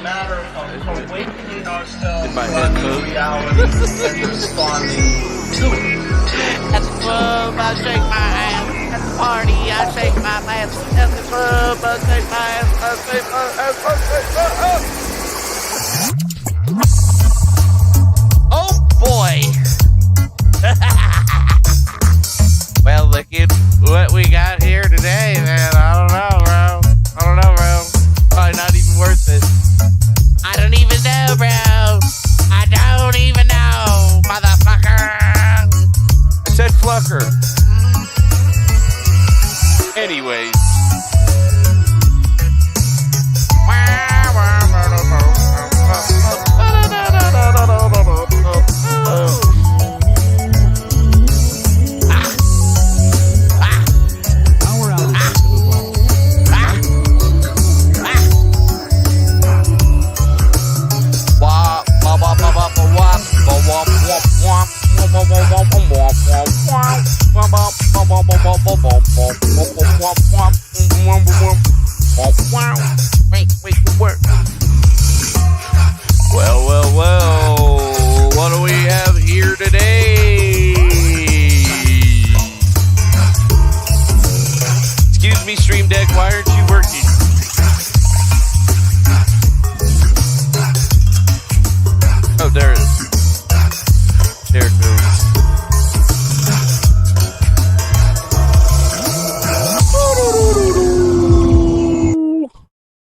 matter of awakening ourselves my to our new reality and responding to it. At the club, I shake my ass. At the party, I shake my ass. At the club, I shake my ass. I shake my ass. I shake my ass. Oh boy. Well, look at what we got here today, man. I don't know, bro. Probably not even worth it. I don't even know, bro. I don't even know, motherfucker. I said Flucker. Anyways. Wait, work. Well. What do we have here today? Excuse me, Stream Deck, why aren't you working? Oh, there it is. There it goes.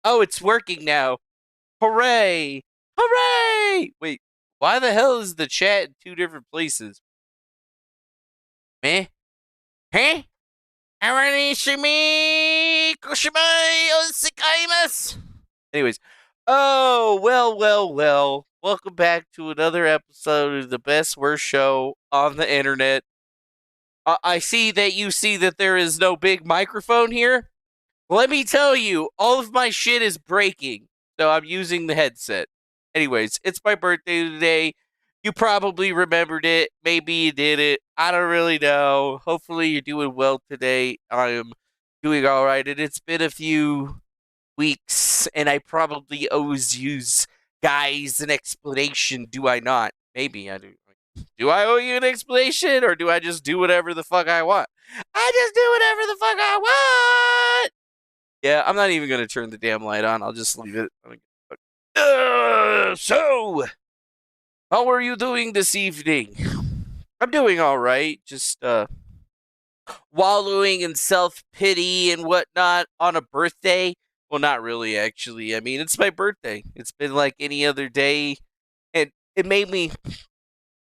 Oh, it's working now. Hooray! Hooray! Wait, why the hell is the chat in two different places? Meh? Huh? Anyways. Oh, well. Welcome back to another episode of the best worst show on the internet. I see that there is no big microphone here. Let me tell you, all of my shit is breaking, so I'm using the headset. Anyways, it's my birthday today. You probably remembered it. Maybe you did it. I don't really know. Hopefully you're doing well today. I am doing all right, and it's been a few weeks, and I probably owe you guys an explanation, do I not? Maybe I do. Do I owe you an explanation, or do I just do whatever the fuck I want? I just do whatever the fuck I want! Yeah, I'm not even going to turn the damn light on. I'll just leave it. So, how are you doing this evening? I'm doing all right. Just wallowing in self-pity and whatnot on a birthday. Well, not really, actually. I mean, it's my birthday. It's been like any other day. And it made me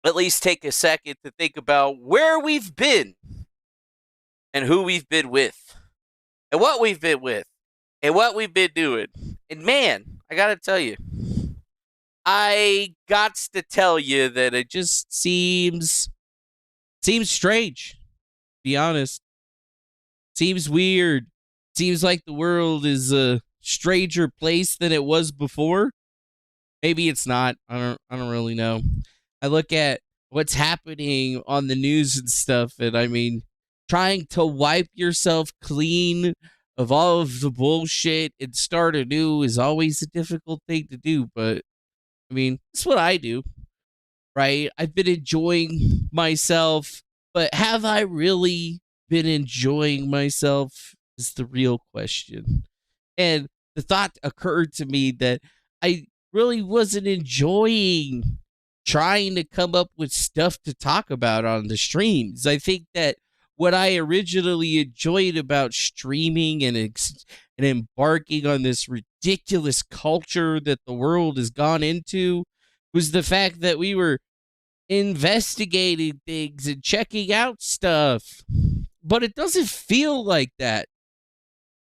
at least take a second to think about where we've been and who we've been with. And what we've been with, and what we've been doing. And man, I gotta tell you, that it just seems strange, to be honest. Seems weird. Seems like the world is a stranger place than it was before. Maybe it's not. I don't really know. I look at what's happening on the news and stuff, and I mean, trying to wipe yourself clean of all of the bullshit and start anew is always a difficult thing to do, but I mean, it's what I do, right? I've been enjoying myself, but have I really been enjoying myself is the real question. And the thought occurred to me that I really wasn't enjoying trying to come up with stuff to talk about on the streams. I think that what I originally enjoyed about streaming and embarking on this ridiculous culture that the world has gone into was the fact that we were investigating things and checking out stuff. But it doesn't feel like that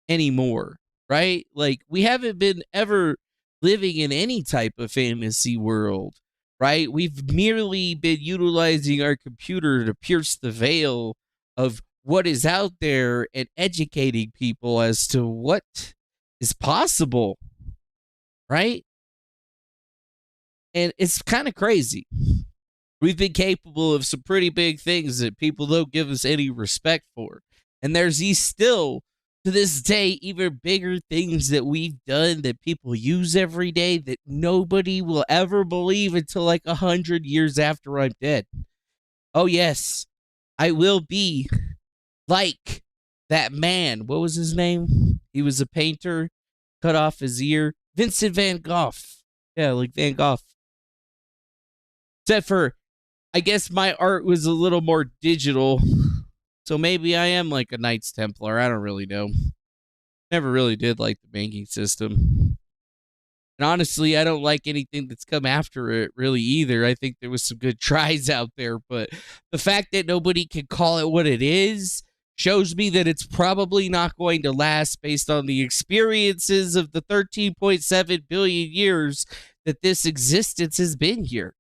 anymore, right? Like, we haven't been ever living in any type of fantasy world, right? We've merely been utilizing our computer to pierce the veil of what is out there and educating people as to what is possible, right? And it's kind of crazy. We've been capable of some pretty big things that people don't give us any respect for. And there's these still to this day, even bigger things that we've done that people use every day that nobody will ever believe until like 100 years after I'm dead. Oh, yes, I will be like that man. What was his name? He was a painter, cut off his ear. Vincent van Gogh. Yeah, like Van Gogh. Except for, I guess my art was a little more digital. So maybe I am like a Knights Templar. I don't really know. Never really did like the banking system. And honestly, I don't like anything that's come after it really either. I think there was some good tries out there, but the fact that nobody can call it what it is shows me that it's probably not going to last based on the experiences of the 13.7 billion years that this existence has been here.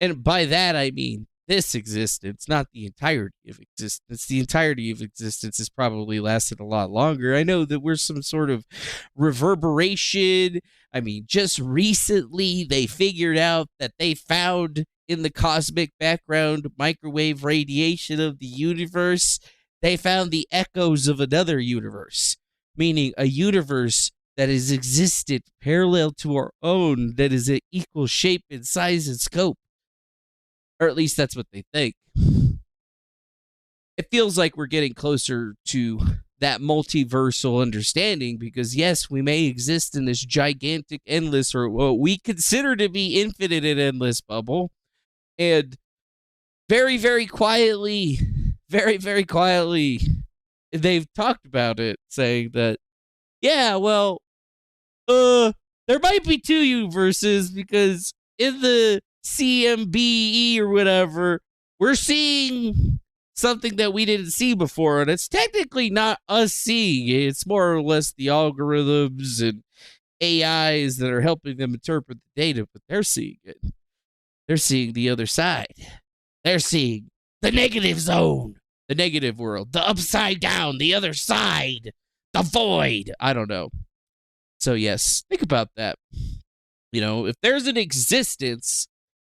And by that, I mean this existence, not the entirety of existence. The entirety of existence has probably lasted a lot longer. I know that we're some sort of reverberation. I mean, just recently they figured out that they found in the cosmic background microwave radiation of the universe, they found the echoes of another universe, meaning a universe that has existed parallel to our own, that is an equal shape and size and scope. Or at least that's what they think. It feels like we're getting closer to that multiversal understanding because, yes, we may exist in this gigantic, endless, or what we consider to be infinite and endless bubble. And very, very quietly, they've talked about it, saying that, yeah, well, there might be two universes because in the CMBE or whatever, we're seeing something that we didn't see before, and it's technically not us seeing it. It's more or less the algorithms and AIs that are helping them interpret the data, but they're seeing it. They're seeing the other side. They're seeing the negative zone, the negative world, the upside down, the other side, the void. I don't know. So yes, think about that. You know, if there's an existence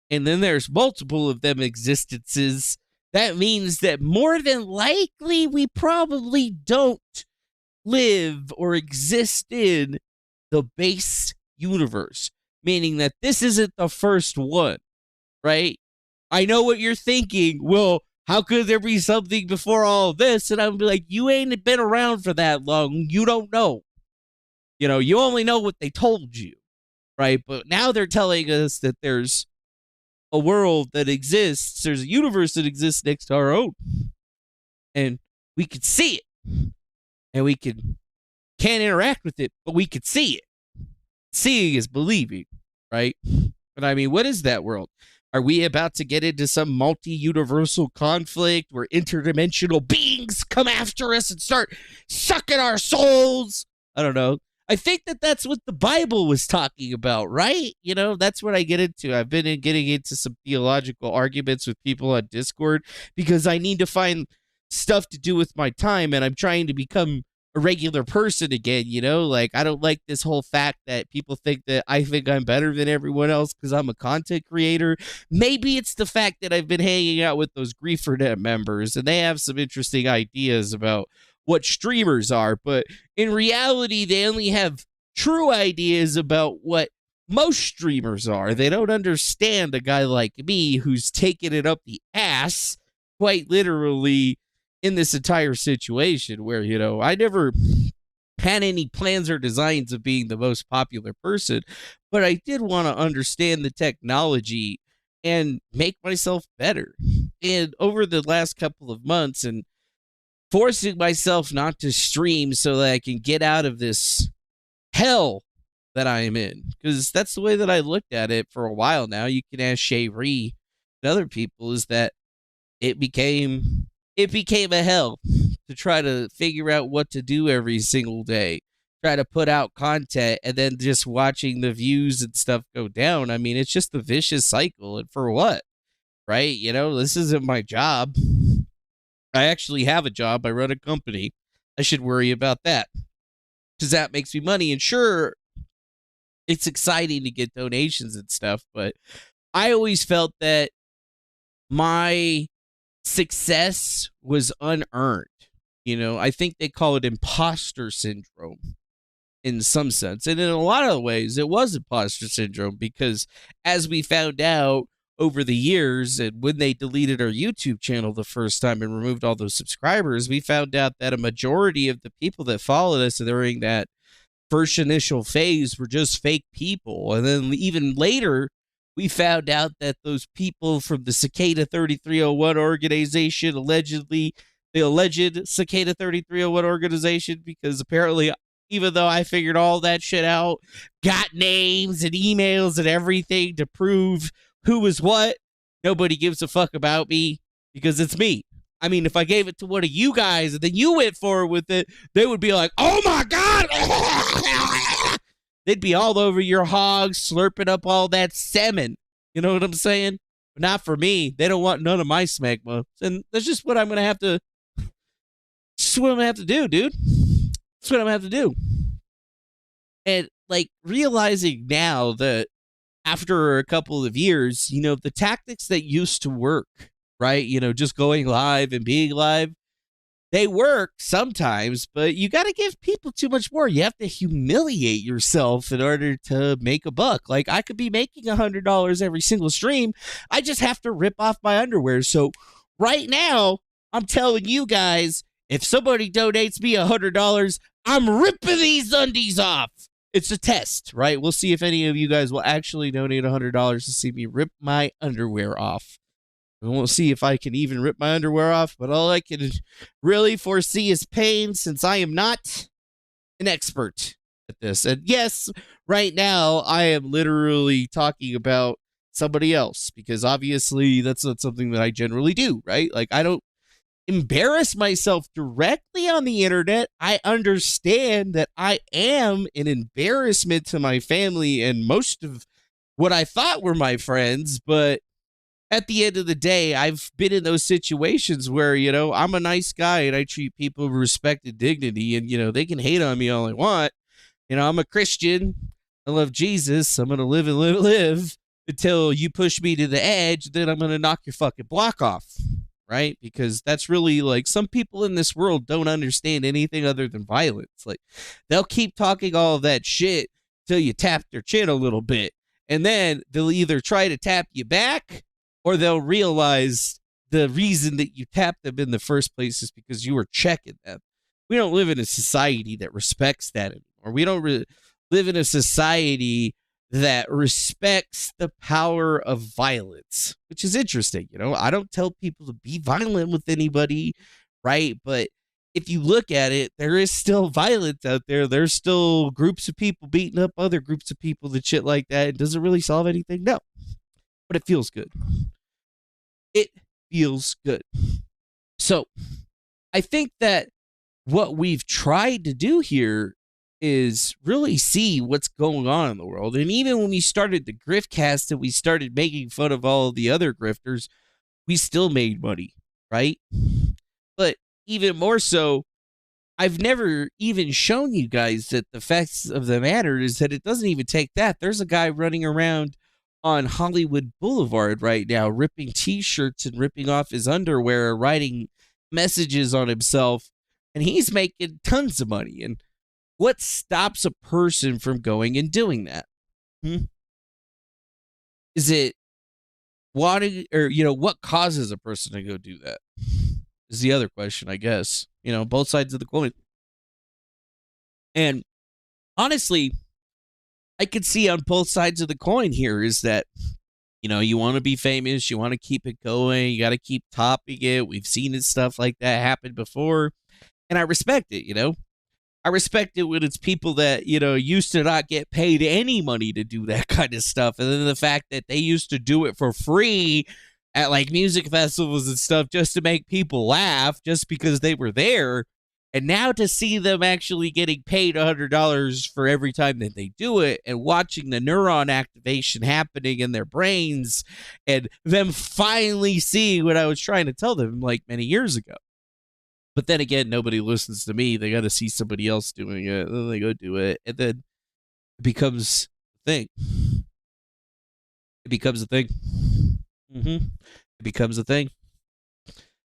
and then there's multiple of them existences, that means that more than likely we probably don't live or exist in the base universe, meaning that this isn't the first one, right? I know what you're thinking. Well, how could there be something before all of this? And I'm like, you ain't been around for that long. You don't know. You know, you only know what they told you, right? But now they're telling us that there's a world that exists, there's a universe that exists next to our own, and we could see it, and we can't interact with it, but we could see it. Seeing is believing, right? But I mean, what is that world? Are we about to get into some multi-universal conflict where interdimensional beings come after us and start sucking our souls? I don't know. I think that that's what the Bible was talking about, right? You know, that's what I get into. I've been getting into some theological arguments with people on Discord because I need to find stuff to do with my time, and I'm trying to become a regular person again, you know? Like, I don't like this whole fact that people think that I think I'm better than everyone else because I'm a content creator. Maybe it's the fact that I've been hanging out with those Grifting members, and they have some interesting ideas about what streamers are, but in reality, they only have true ideas about what most streamers are. They don't understand a guy like me who's taking it up the ass, quite literally, in this entire situation where, you know, I never had any plans or designs of being the most popular person, but I did want to understand the technology and make myself better. And over the last couple of months, and forcing myself not to stream so that I can get out of this hell that I am in. Because that's the way that I looked at it for a while now. You can ask Shay Ree and other people, is that it became a hell to try to figure out what to do every single day. Try to put out content and then just watching the views and stuff go down. I mean, it's just a vicious cycle. And for what? Right? You know, this isn't my job. I actually have a job. I run a company. I should worry about that because that makes me money. And sure, it's exciting to get donations and stuff, but I always felt that my success was unearned. I think they call it imposter syndrome in some sense. And in a lot of ways, it was imposter syndrome because as we found out over the years and when they deleted our YouTube channel the first time and removed all those subscribers, we found out that a majority of the people that followed us during that first initial phase were just fake people. And then even later, we found out that those people from the Cicada 3301 organization, the alleged Cicada 3301 organization, because apparently, even though I figured all that shit out, got names and emails and everything to prove who was what, nobody gives a fuck about me because it's me. I mean, if I gave it to one of you guys and then you went forward with it, they would be like, oh my God. They'd be all over your hogs, slurping up all that semen. You know what I'm saying? But not for me. They don't want none of my smegma. And that's just what I'm going to have to, do, dude. That's what I'm going to have to do. And like realizing now that after a couple of years, the tactics that used to work, right? Just going live and being live, they work sometimes, but you got to give people too much more. You have to humiliate yourself in order to make a buck. Like I could be making $100 every single stream. I just have to rip off my underwear. So right now, I'm telling you guys, if somebody donates me $100, I'm ripping these undies off. It's a test, right? We'll see if any of you guys will actually donate $100 to see me rip my underwear off. We won't see if I can even rip my underwear off, but all I can really foresee is pain since I am not an expert at this. And yes, right now I am literally talking about somebody else because obviously that's not something that I generally do, right? Like I don't embarrass myself directly on the internet. I understand that I am an embarrassment to my family and most of what I thought were my friends, but at the end of the day, I've been in those situations where, I'm a nice guy and I treat people with respect and dignity and, they can hate on me all they want. I'm a Christian. I love Jesus. I'm going to live and live until you push me to the edge. Then I'm going to knock your fucking block off. Right? Because that's really like some people in this world don't understand anything other than violence. Like they'll keep talking all of that shit till you tap their chin a little bit. And then they'll either try to tap you back or they'll realize the reason that you tapped them in the first place is because you were checking them. We don't live in a society that respects that anymore. We don't live in a society that respects the power of violence, which is interesting. I don't tell people to be violent with anybody, right? But if you look at it, there is still violence out there. There's still groups of people beating up other groups of people and shit like that. It doesn't really solve anything, no. But it feels good. It feels good. So I think that what we've tried to do here is really see what's going on in the world. And even when we started the Griftcast and we started making fun of all of the other grifters, we still made money, right? But even more so, I've never even shown you guys that the facts of the matter is that it doesn't even take that. There's a guy running around on Hollywood Boulevard right now, ripping t-shirts and ripping off his underwear, writing messages on himself, and he's making tons of money. And what stops a person from going and doing that? Is it wanting, or, what causes a person to go do that? Is the other question, I guess. Both sides of the coin. And honestly, I could see on both sides of the coin here is that, you want to be famous, you want to keep it going, you got to keep topping it. We've seen it, stuff like that happen before. And I respect it, I respect it when it's people that, used to not get paid any money to do that kind of stuff. And then the fact that they used to do it for free at like music festivals and stuff just to make people laugh just because they were there. And now to see them actually getting paid $100 for every time that they do it and watching the neuron activation happening in their brains and them finally seeing what I was trying to tell them like many years ago. But then again, nobody listens to me. They got to see somebody else doing it. And then they go do it. And then it becomes a thing. It becomes a thing. It becomes a thing.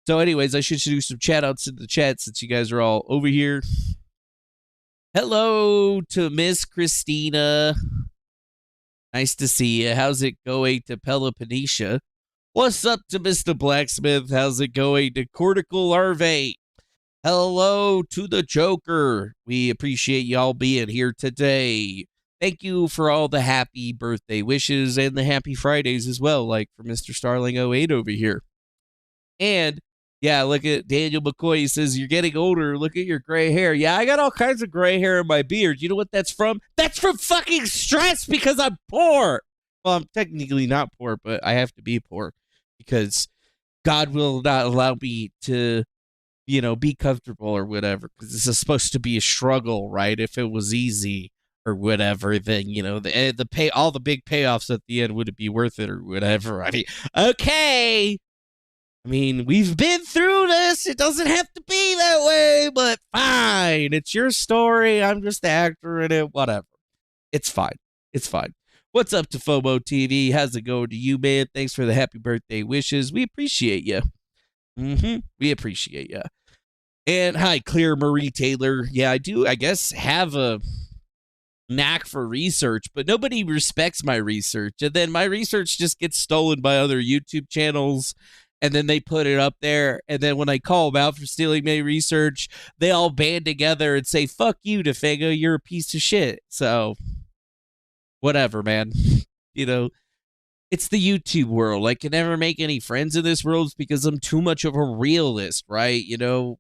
So anyways, I should do some chat outs in the chat since you guys are all over here. Hello to Miss Christina. Nice to see you. How's it going to Peloponnnesia? What's up to Mr. Blacksmith? How's it going to Cortical Larvae? Hello to the Joker. We appreciate y'all being here today. Thank you for all the happy birthday wishes and the happy Fridays as well, like for Mr. Starling08 over here. And yeah, look at Daniel McCoy. He says, you're getting older. Look at your gray hair. Yeah, I got all kinds of gray hair in my beard. You know what that's from? That's from fucking stress because I'm poor. Well, I'm technically not poor, but I have to be poor because God will not allow me to, you know, be comfortable or whatever, because this is supposed to be a struggle, right? If it was easy or whatever, then, you know, the pay, all the big payoffs at the end, would it be worth it or whatever? I mean, okay. I mean, we've been through this. It doesn't have to be that way, but fine. It's your story. I'm just the actor in it. Whatever. It's fine. It's fine. What's up to FOMO TV? How's it going to you, man? Thanks for the happy birthday wishes. We appreciate you. We appreciate you. And hi, Claire Marie Taylor. Yeah, I do, I guess, have a knack for research, but nobody respects my research. And then my research just gets stolen by other YouTube channels, and then they put it up there. And then when I call them out for stealing my research, they all band together and say, fuck you, Defango, you're a piece of shit. So, whatever, man. You know, it's the YouTube world. I can never make any friends in this world because I'm too much of a realist, right? You know?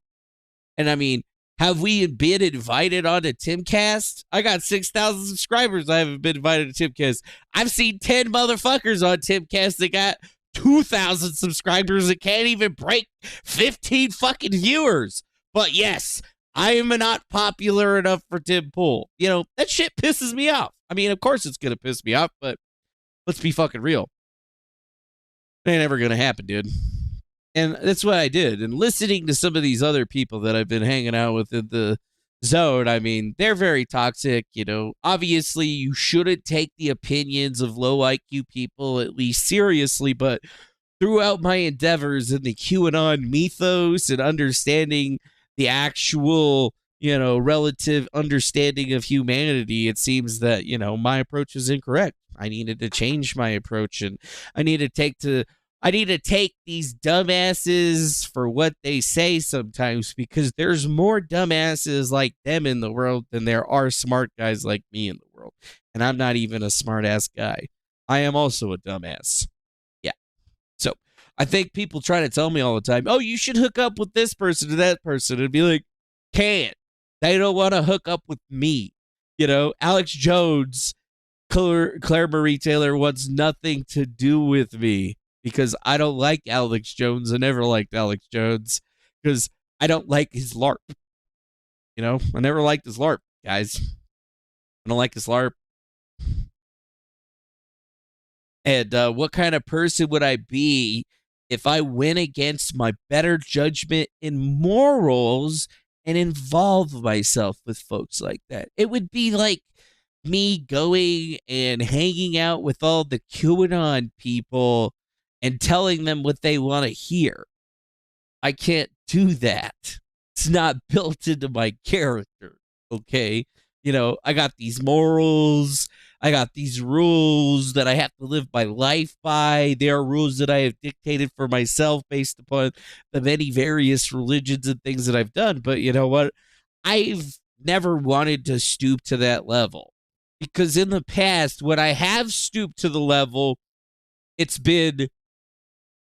And I mean, have we been invited on to Timcast? I got 6,000 subscribers. I haven't been invited to Timcast. I've seen 10 motherfuckers on Timcast that got 2,000 subscribers that can't even break 15 fucking viewers. But yes, I am not popular enough for Tim Pool. You know, that shit pisses me off. I mean, of course it's going to piss me off, but let's be fucking real. It ain't ever going to happen, dude. And that's what I did. And listening to some of these other people that I've been hanging out with in the zone, I mean, they're very toxic. You know, obviously you shouldn't take the opinions of low IQ people at least seriously, but throughout my endeavors in the QAnon mythos and understanding the actual, you know, relative understanding of humanity, it seems that, you know, my approach is incorrect. I needed to change my approach, and I need to take these dumbasses for what they say sometimes, because there's more dumbasses like them in the world than there are smart guys like me in the world. And I'm not even a smart ass guy. I am also a dumbass. Yeah. So I think people try to tell me all the time, oh, you should hook up with this person or that person, and be like, can't. They don't want to hook up with me. You know, Alex Jones, Claire Marie Taylor wants nothing to do with me, because I don't like Alex Jones. I never liked Alex Jones because I don't like his LARP. You know, I never liked his LARP, guys. I don't like his LARP. And what kind of person would I be if I went against my better judgment and morals and involve myself with folks like that? It would be like me going and hanging out with all the QAnon people and telling them what they want to hear. I can't do that. It's not built into my character, okay? You know, I got these morals. I got these rules that I have to live my life by. They are rules that I have dictated for myself based upon the many various religions and things that I've done. But you know what? I've never wanted to stoop to that level, because in the past, when I have stooped to the level, it's been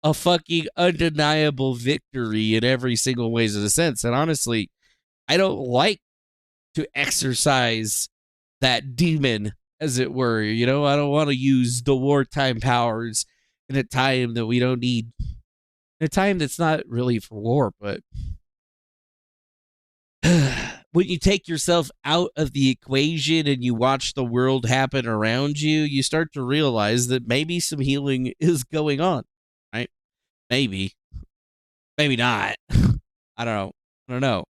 a fucking undeniable victory in every single ways of the sense. And honestly, I don't like to exercise that demon, as it were. You know, I don't want to use the wartime powers in a time that we don't need, in a time that's not really for war. But when you take yourself out of the equation and you watch the world happen around you, you start to realize that maybe some healing is going on, right? Maybe not. I don't know.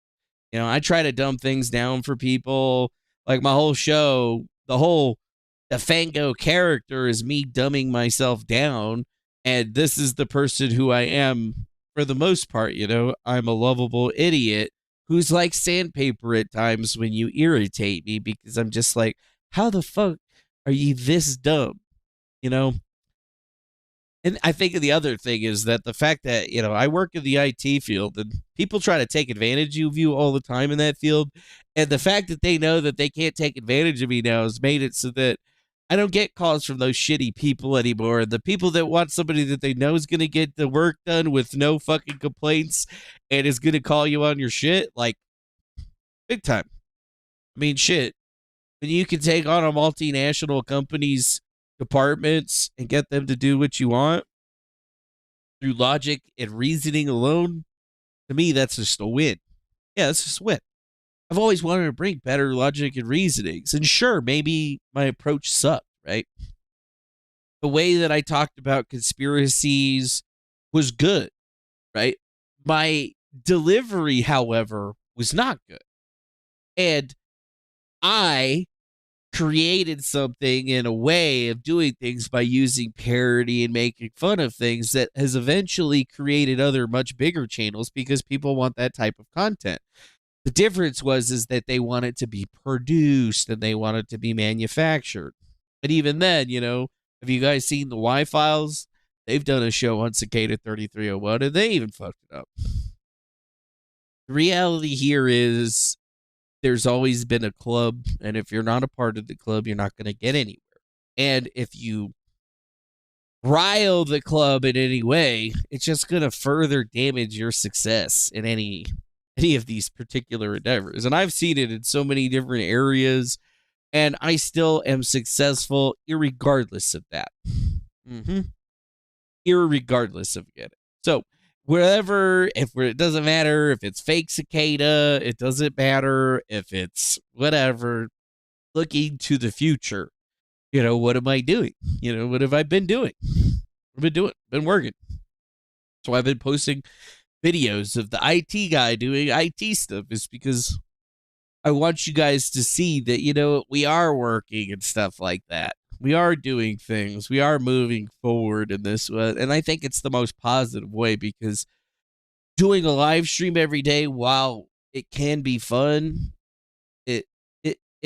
You know, I try to dumb things down for people. Like my whole show, the whole Defango character is me dumbing myself down, and this is the person who I am for the most part, I'm a lovable idiot who's like sandpaper at times when you irritate me, because I'm just like, how the fuck are you this dumb? And I think the other thing is that the fact that, I work in the IT field and people try to take advantage of you all the time in that field. And the fact that they know that they can't take advantage of me now has made it so that I don't get calls from those shitty people anymore. The people that want somebody that they know is going to get the work done with no fucking complaints and is going to call you on your shit, like, big time. I mean, shit. When you can take on a multinational company's departments and get them to do what you want through logic and reasoning alone, to me, that's just a win. Yeah, that's just a win. I've always wanted to bring better logic and reasonings. And sure, maybe my approach sucked, right? The way that I talked about conspiracies was good, right? My delivery, however, was not good. And I created something in a way of doing things by using parody and making fun of things that has eventually created other much bigger channels because people want that type of content. The difference is that they want it to be produced and they want it to be manufactured. And even then, have you guys seen the Y-Files? They've done a show on Cicada 3301 and they even fucked it up. The reality here is there's always been a club, and if you're not a part of the club, you're not going to get anywhere. And if you rile the club in any way, it's just going to further damage your success in any of these particular endeavors. And I've seen it in so many different areas, and I still am successful irregardless of that. Irregardless of it. So wherever, it doesn't matter if it's fake cicada, it doesn't matter if it's whatever, looking to the future, what am I doing? What have I been doing? Been working. So I've been posting videos of the IT guy doing IT stuff, is because I want you guys to see that, we are working and stuff like that. We are doing things. We are moving forward in this way. And I think it's the most positive way, because doing a live stream every day, while it can be fun, it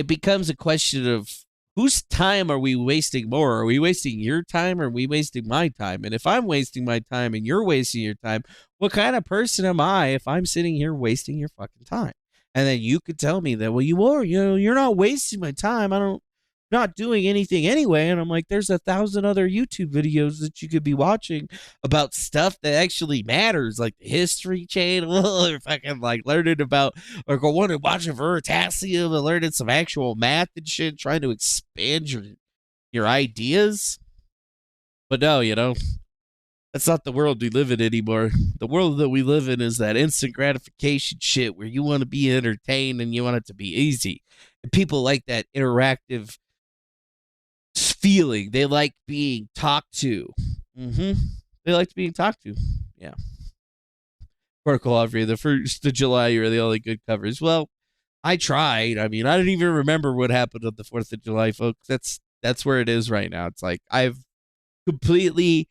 becomes a question of whose time are we wasting more? Are we wasting your time or are we wasting my time? And if I'm wasting my time and you're wasting your time, what kind of person am I if I'm sitting here wasting your fucking time? And then you could tell me that, well, you are, you're not wasting my time. Not doing anything anyway. And I'm like, there's 1,000 other YouTube videos that you could be watching about stuff that actually matters, like the History Channel, or fucking like learning about, or going and watching Veritasium and learning some actual math and shit, trying to expand your ideas. But no, that's not the world we live in anymore. The world that we live in is that instant gratification shit where you want to be entertained and you want it to be easy. And people like that interactive feeling. They like being talked to. They like being talked to. Yeah. Cortical Aubrey, the 1st of July, you're the only good covers. Well, I tried. I mean, I don't even remember what happened on the 4th of July, folks. That's where it is right now. It's like I've completely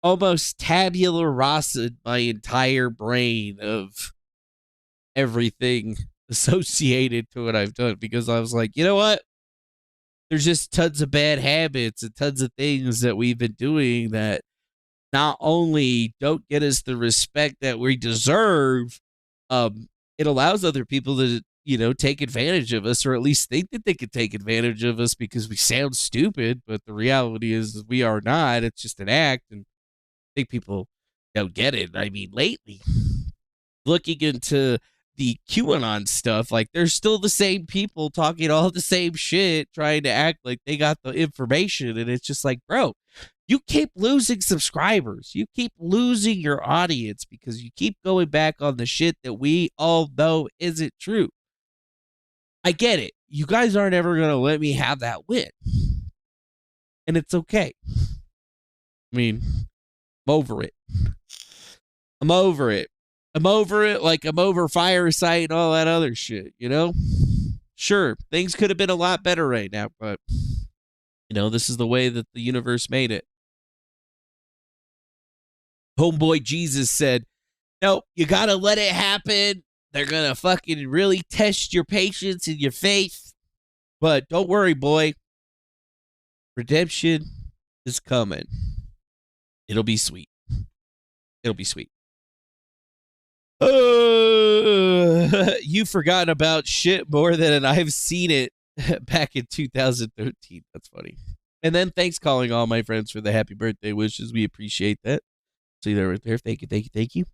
almost tabula rasa my entire brain of everything associated to what I've done, because I was like, you know what? There's just tons of bad habits and tons of things that we've been doing that not only don't get us the respect that we deserve, it allows other people to, take advantage of us, or at least think that they could take advantage of us because we sound stupid. But the reality is we are not. It's just an act. And I think people don't get it. I mean, lately, looking into the QAnon stuff, like, there's still the same people talking all the same shit, trying to act like they got the information. And it's just like, bro, you keep losing subscribers. You keep losing your audience because you keep going back on the shit that we all know isn't true. I get it. You guys aren't ever going to let me have that win. And it's okay. I mean, I'm over it. I'm over it. I'm over it like I'm over Fireside and all that other shit, Sure, things could have been a lot better right now, but, this is the way that the universe made it. Homeboy Jesus said, No, you gotta let it happen. They're gonna fucking really test your patience and your faith. But don't worry, boy. Redemption is coming. It'll be sweet. It'll be sweet. You've forgotten about shit more than I've seen it back in 2013. That's funny. And then thanks calling all my friends for the happy birthday wishes. We appreciate that. See that right there. Thank you, thank you, thank you.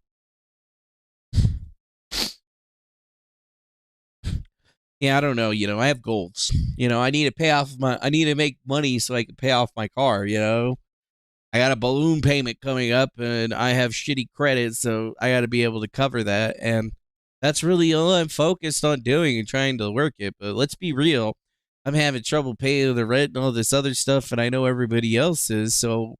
Yeah, I don't know. I have goals. I need to make money so I can pay off my car, I got a balloon payment coming up and I have shitty credit, so I got to be able to cover that. And that's really all I'm focused on doing and trying to work it. But let's be real. I'm having trouble paying the rent and all this other stuff, and I know everybody else is. So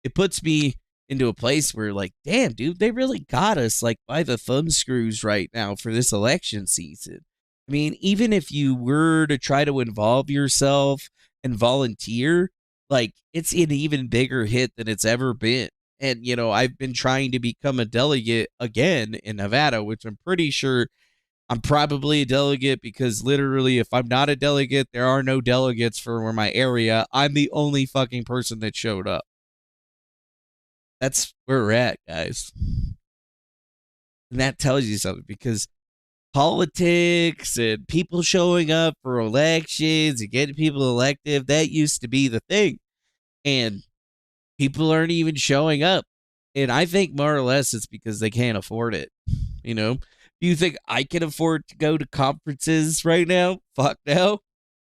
it puts me into a place where, like, damn, dude, they really got us, like, by the thumb screws right now for this election season. I mean, even if you were to try to involve yourself and volunteer, like, it's an even bigger hit than it's ever been. And, I've been trying to become a delegate again in Nevada, which I'm pretty sure I'm probably a delegate because literally if I'm not a delegate, there are no delegates for my area. I'm the only fucking person that showed up. That's where we're at, guys. And that tells you something because politics and people showing up for elections and getting people elected, that used to be the thing. And people aren't even showing up. And I think more or less it's because they can't afford it. Do you think I can afford to go to conferences right now? Fuck no.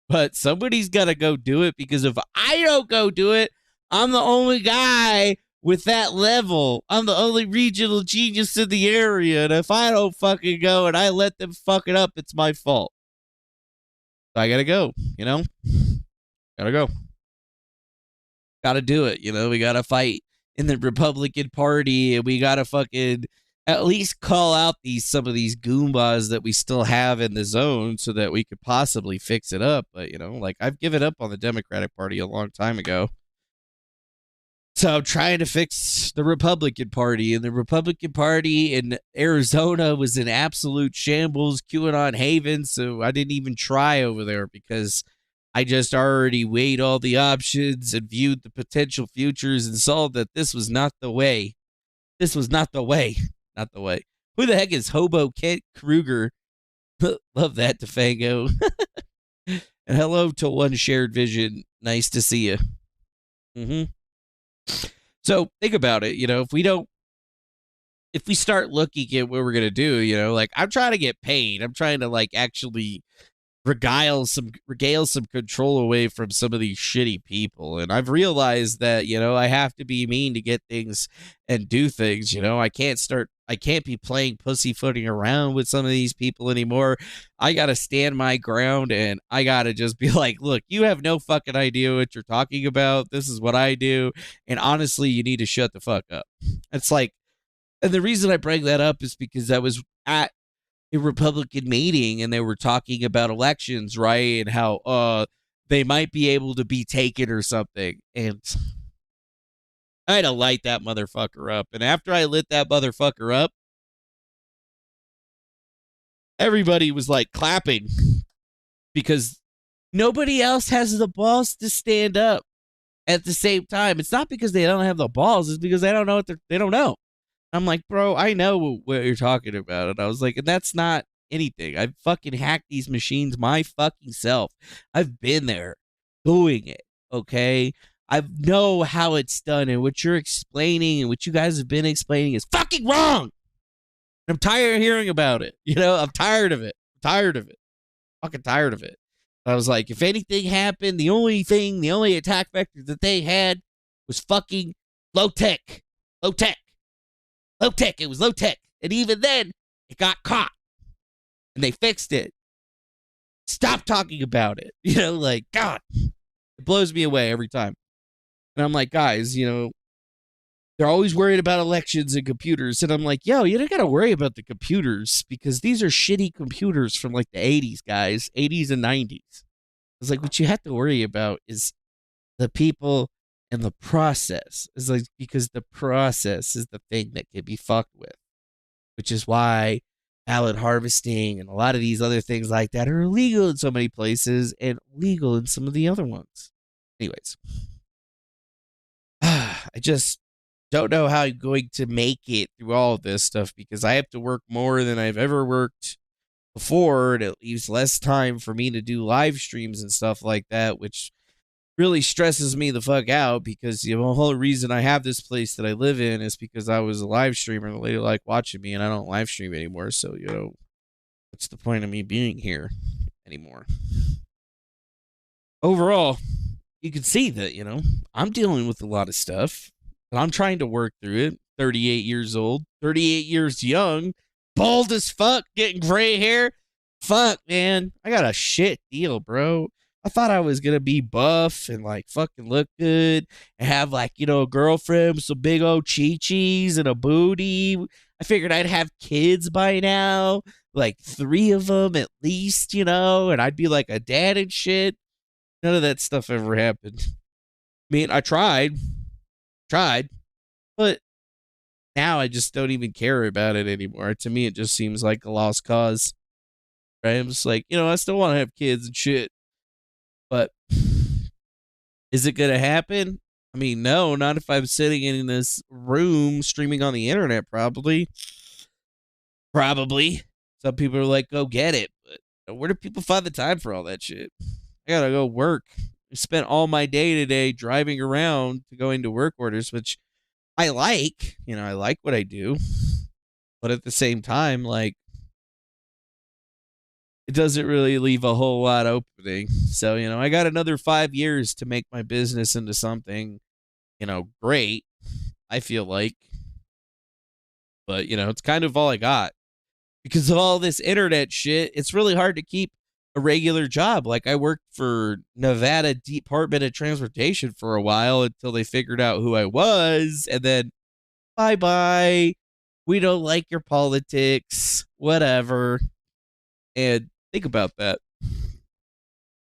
But somebody's got to go do it because if I don't go do it, I'm the only guy with that level. I'm the only regional genius in the area. And if I don't fucking go and I let them fuck it up, it's my fault. So I got to go, Got to go. Got to do it. We got to fight in the Republican Party and we got to fucking at least call out some of these goombas that we still have in the zone so that we could possibly fix it up. But, I've given up on the Democratic Party a long time ago. So I'm trying to fix the Republican Party, and the Republican Party in Arizona was in absolute shambles, QAnon haven, so I didn't even try over there because I just already weighed all the options and viewed the potential futures and saw that this was not the way. This was not the way. Not the way. Who the heck is Hobo Kent Kruger? Love that, Defango. And hello to One Shared Vision. Nice to see you. So think about it. If we start looking at what we're going to do, I'm trying to get paid. I'm trying to actually regale some control away from some of these shitty people. And I've realized that, I have to be mean to get things and do things. I can't be playing pussyfooting around with some of these people anymore. I got to stand my ground and I got to just be like, look, you have no fucking idea what you're talking about. This is what I do. And honestly, you need to shut the fuck up. It's like, and the reason I bring that up is because I was at a Republican meeting and they were talking about elections, right? And how they might be able to be taken or something. And I had to light that motherfucker up. And after I lit that motherfucker up, everybody was clapping because nobody else has the balls to stand up at the same time. It's not because they don't have the balls. It's because they don't know they don't know. I'm like, bro, I know what you're talking about. And I was like, and that's not anything. I've fucking hacked these machines my fucking self. I've been there doing it. Okay. I know how it's done, and what you're explaining and what you guys have been explaining is fucking wrong. I'm tired of hearing about it. I'm tired of it. Fucking tired of it. I was like, if anything happened, the only attack vector that they had was fucking low tech. Low tech. It was low tech. And even then, it got caught. And they fixed it. Stop talking about it. God, it blows me away every time. And I'm like, guys, they're always worried about elections and computers. And I'm like, yo, you don't got to worry about the computers because these are shitty computers from the 80s, guys, 80s and 90s. It's like, what you have to worry about is the people and the process. It's because the process is the thing that can be fucked with. which is why ballot harvesting and a lot of these other things like that are illegal in so many places and legal in some of the other ones. Anyways, I just don't know how I'm going to make it through all of this stuff because I have to work more than I've ever worked before, and it leaves less time for me to do live streams and stuff like that, which really stresses me the fuck out because the whole reason I have this place that I live in is because I was a live streamer and the lady liked watching me, and I don't live stream anymore. So, what's the point of me being here anymore? Overall, you can see that, I'm dealing with a lot of stuff, but I'm trying to work through it. 38 years old, 38 years young, bald as fuck, getting gray hair. Fuck, man. I got a shit deal, bro. I thought I was going to be buff and like fucking look good and have like, a girlfriend with some big old chi-chis and a booty. I figured I'd have kids by now, like 3 of them at least, and I'd be like a dad and shit. None of that stuff ever happened. I mean, I tried, but now I just don't even care about it anymore. To me, it just seems like a lost cause. Right? I'm just like, I still want to have kids and shit. But is it going to happen? I mean, no, not if I'm sitting in this room streaming on the internet, probably. Some people are like, go get it. But where do people find the time for all that shit? I got to go work. I spent all my day today driving around to go into work orders, which I like. I like what I do. But at the same time, like, it doesn't really leave a whole lot opening. So, I got another 5 years to make my business into something, great, I feel like. But, it's kind of all I got. Because of all this internet shit, it's really hard to keep a regular job. Like, I worked for Nevada Department of Transportation for a while until they figured out who I was. And then, bye-bye. We don't like your politics. Whatever. And think about that.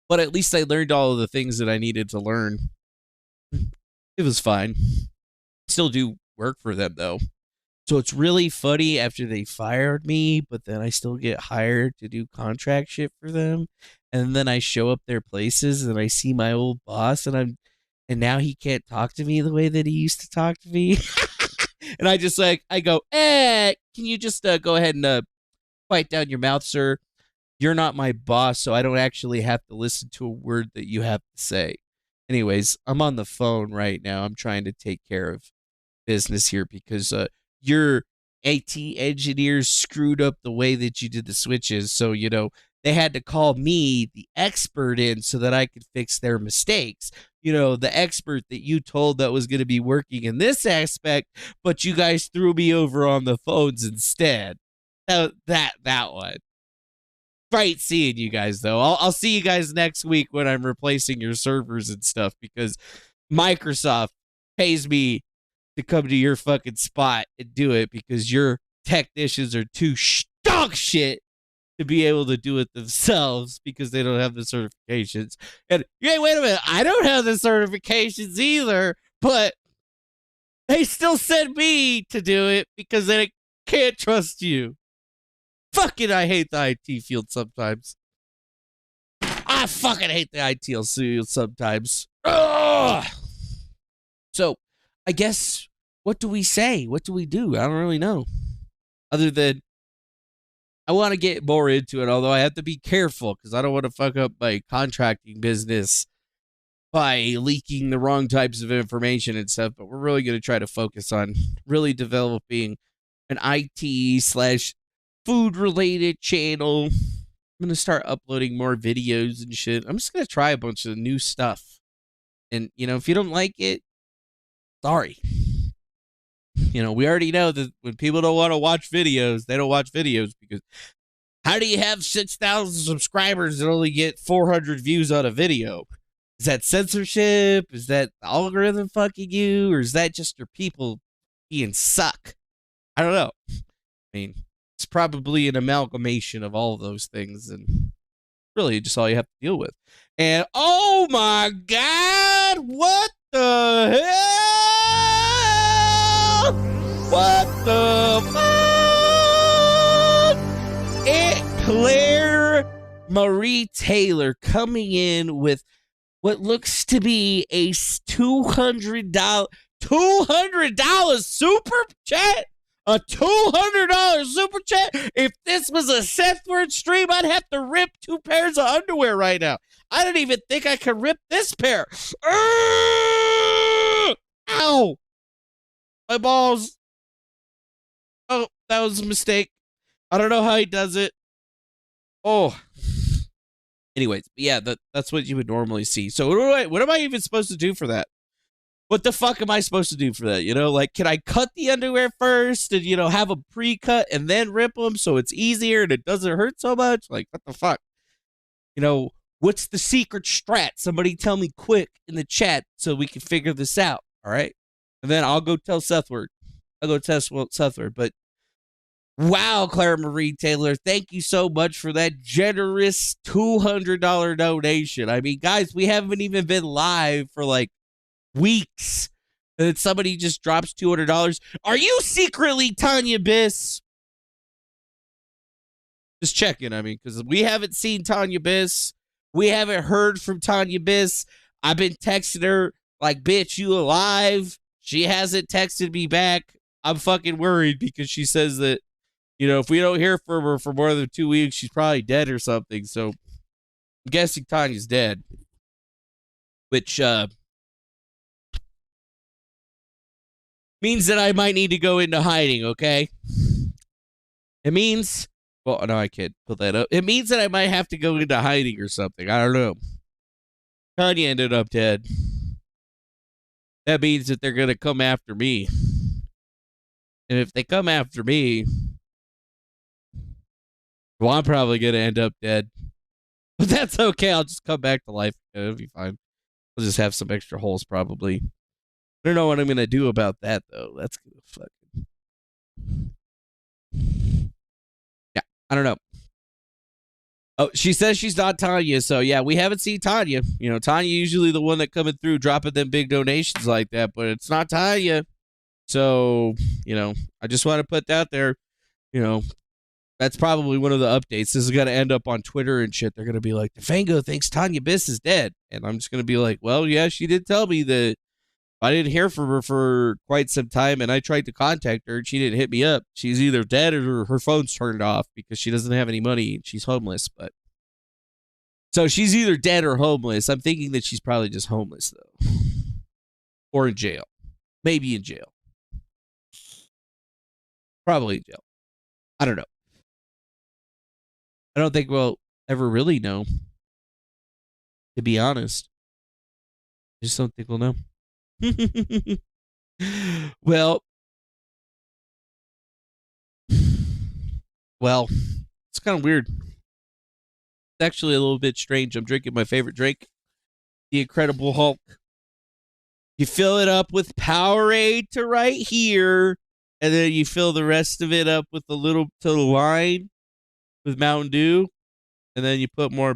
But at least I learned all of the things that I needed to learn. It was fine. Still do work for them, though. So it's really funny after they fired me, but then I still get hired to do contract shit for them. And then I show up their places and I see my old boss and now he can't talk to me the way that he used to talk to me. And I go, can you just go ahead and quiet down your mouth, sir? You're not my boss, so I don't actually have to listen to a word that you have to say. Anyways, I'm on the phone right now. I'm trying to take care of business here because your AT engineers screwed up the way that you did the switches. So, they had to call me, the expert, in so that I could fix their mistakes. The expert that you told that was going to be working in this aspect, but you guys threw me over on the phones instead. That one. Great seeing you guys, though. I'll see you guys next week when I'm replacing your servers and stuff because Microsoft pays me to come to your fucking spot and do it because your technicians are too dog shit to be able to do it themselves because they don't have the certifications. And yeah, wait a minute, I don't have the certifications either, but they still send me to do it because they can't trust you. Fucking, I hate the IT field sometimes. I fucking hate the IT field sometimes. Ugh! So, I guess, what do we say? What do we do? I don't really know. Other than, I want to get more into it, although I have to be careful because I don't want to fuck up my contracting business by leaking the wrong types of information and stuff. But we're really going to try to focus on really developing an IT/food related channel. I'm going to start uploading more videos and shit. I'm just going to try a bunch of new stuff. And, if you don't like it, sorry. We already know that when people don't want to watch videos, they don't watch videos because how do you have 6,000 subscribers and only get 400 views on a video? Is that censorship? Is that the algorithm fucking you? Or is that just your people being suck? I don't know. I mean, it's probably an amalgamation of all of those things and really just all you have to deal with. And oh my God, what the hell? What the fuck? Marie Taylor coming in with what looks to be a $200 super chat. A $200 super chat. If this was a Sethward stream, I'd have to rip 2 pairs of underwear right now. I don't even think I could rip this pair. Ow! My balls. Oh, that was a mistake. I don't know how he does it. Oh. Anyways, yeah, that's what you would normally see. So what am I even supposed to do for that? What the fuck am I supposed to do for that? You know, like, can I cut the underwear first and, you know, have a pre-cut and then rip them so it's easier and it doesn't hurt so much? Like, what the fuck? You know, what's the secret strat? Somebody tell me quick in the chat so we can figure this out, all right? And then I'll go tell Sethward. I'll go test Sethward. But, wow, Claire Marie Taylor, thank you so much for that generous $200 donation. I mean, guys, we haven't even been live for, like, weeks, and then somebody just drops $200. Are you secretly Tanya Biss? Just checking, I mean, because we haven't seen Tanya Biss. We haven't heard from Tanya Biss. I've been texting her like, bitch, you alive? She hasn't texted me back. I'm fucking worried because she says that, you know, if we don't hear from her for more than 2 weeks, she's probably dead or something. So I'm guessing Tanya's dead, which, means that I might need to go into hiding, okay? It means, well, no, I can't put that up. It means that I might have to go into hiding or something. I don't know. Tanya ended up dead. That means that they're going to come after me. And if they come after me, well, I'm probably going to end up dead. But that's okay. I'll just come back to life. It'll be fine. I'll just have some extra holes probably. I don't know what I'm going to do about that, though. That's going to fucking... Yeah, I don't know. Oh, she says she's not Tanya, so yeah, we haven't seen Tanya. You know, Tanya usually the one that coming through dropping them big donations like that, but it's not Tanya. So, you know, I just want to put that there. You know, that's probably one of the updates. This is going to end up on Twitter and shit. They're going to be like, Defango thinks Tanya Biss is dead. And I'm just going to be like, well, yeah, she did tell me that I didn't hear from her for quite some time, and I tried to contact her, and she didn't hit me up. She's either dead or her phone's turned off because she doesn't have any money and she's homeless. But so she's either dead or homeless. I'm thinking that she's probably just homeless, though. Or in jail. Maybe in jail. Probably in jail. I don't know. I don't think we'll ever really know, to be honest. I just don't think we'll know. Well, it's kind of weird. It's actually a little bit strange. I'm drinking my favorite drink, the Incredible Hulk. You fill it up with Powerade to right here, and then you fill the rest of it up with a little to the line with Mountain Dew, and then you put more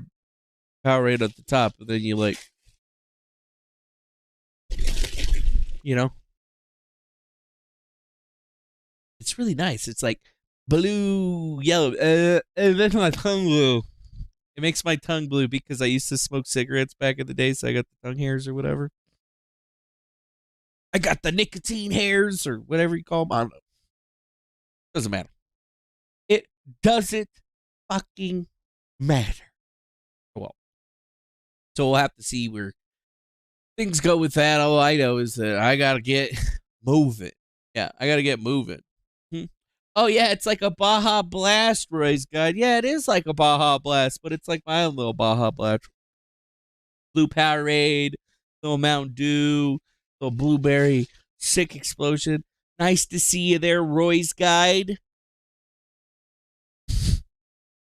Powerade at the top, and then you like, you know, it's really nice. It's like blue, yellow. It makes my tongue blue. It makes my tongue blue because I used to smoke cigarettes back in the day, so I got the tongue hairs or whatever. I got the nicotine hairs or whatever you call them. I don't know. Doesn't matter. It doesn't fucking matter. Well, so we'll have to see where things go with that. All I know is that I gotta get moving. Yeah, I gotta get moving. Oh yeah, it's like a Baja Blast, Roy's Guide. Yeah, it is like a Baja Blast, but it's like my own little Baja Blast. Blue Powerade, little Mountain Dew, little blueberry, sick explosion. Nice to see you there, Roy's Guide.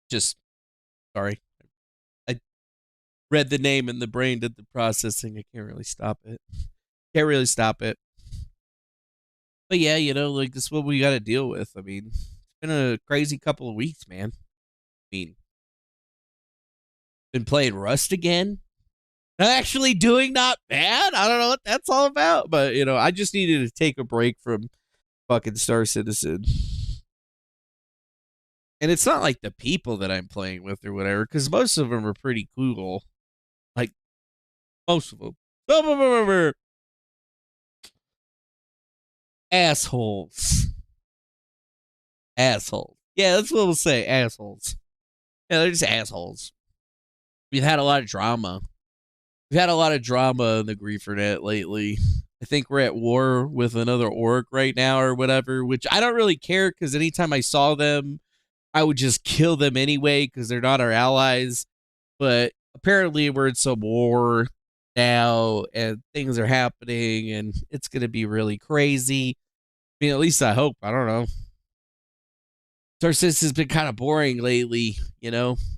Just sorry. I read the name and the brain did the processing. I can't really stop it. But yeah, you know, like this is what we got to deal with. I mean, it's been a crazy couple of weeks, man. I mean, been playing Rust again. Actually doing not bad. I don't know what that's all about, but you know, I just needed to take a break from fucking Star Citizen. And it's not like the people that I'm playing with or whatever, because most of them are pretty cool. Like, most of them. Some of them are assholes. Assholes. Yeah, that's what we'll say. Assholes. Yeah, they're just assholes. We've had a lot of drama. We've had a lot of drama in the Griefernet lately. I think we're at war with another org right now or whatever, which I don't really care because anytime I saw them, I would just kill them anyway because they're not our allies. But apparently we're in some war now and things are happening and it's going to be really crazy. I mean, at least I hope. I don't know. Star Citizen has been kind of boring lately,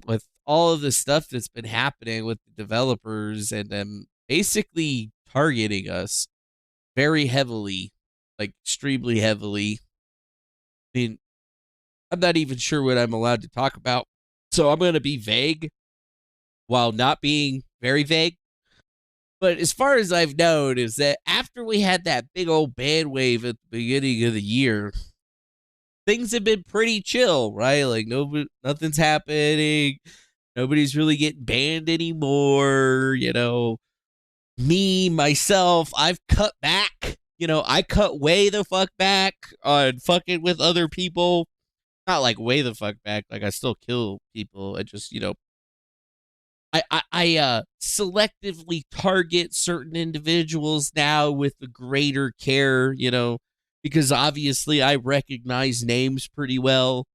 with all of the stuff that's been happening with the developers and them basically targeting us very heavily, like extremely heavily. I mean, I'm not even sure what I'm allowed to talk about, so I'm going to be vague while not being very vague. But as far as I've known is that after we had that big old bad wave at the beginning of the year, things have been pretty chill, right? Like nothing's happening. Nobody's really getting banned anymore. Me, myself, I've cut back. I cut way the fuck back on fucking with other people. Not like way the fuck back. Like I still kill people. I just, I selectively target certain individuals now with the greater care, because obviously I recognize names pretty well.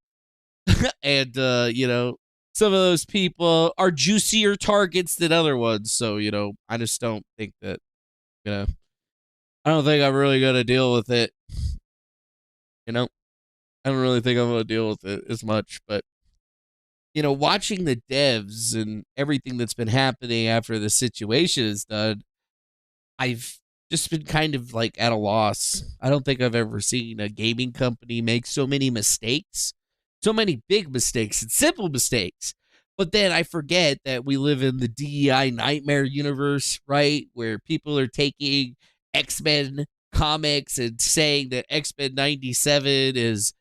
And, some of those people are juicier targets than other ones. So, I just don't think that, I don't think I'm really going to deal with it. I don't really think I'm going to deal with it as much. But, watching the devs and everything that's been happening after the situation is done, I've just been kind of like at a loss. I don't think I've ever seen a gaming company make so many mistakes, so many big mistakes and simple mistakes. But then I forget that we live in the DEI nightmare universe, right? Where people are taking X-Men comics and saying that X-Men 97 is,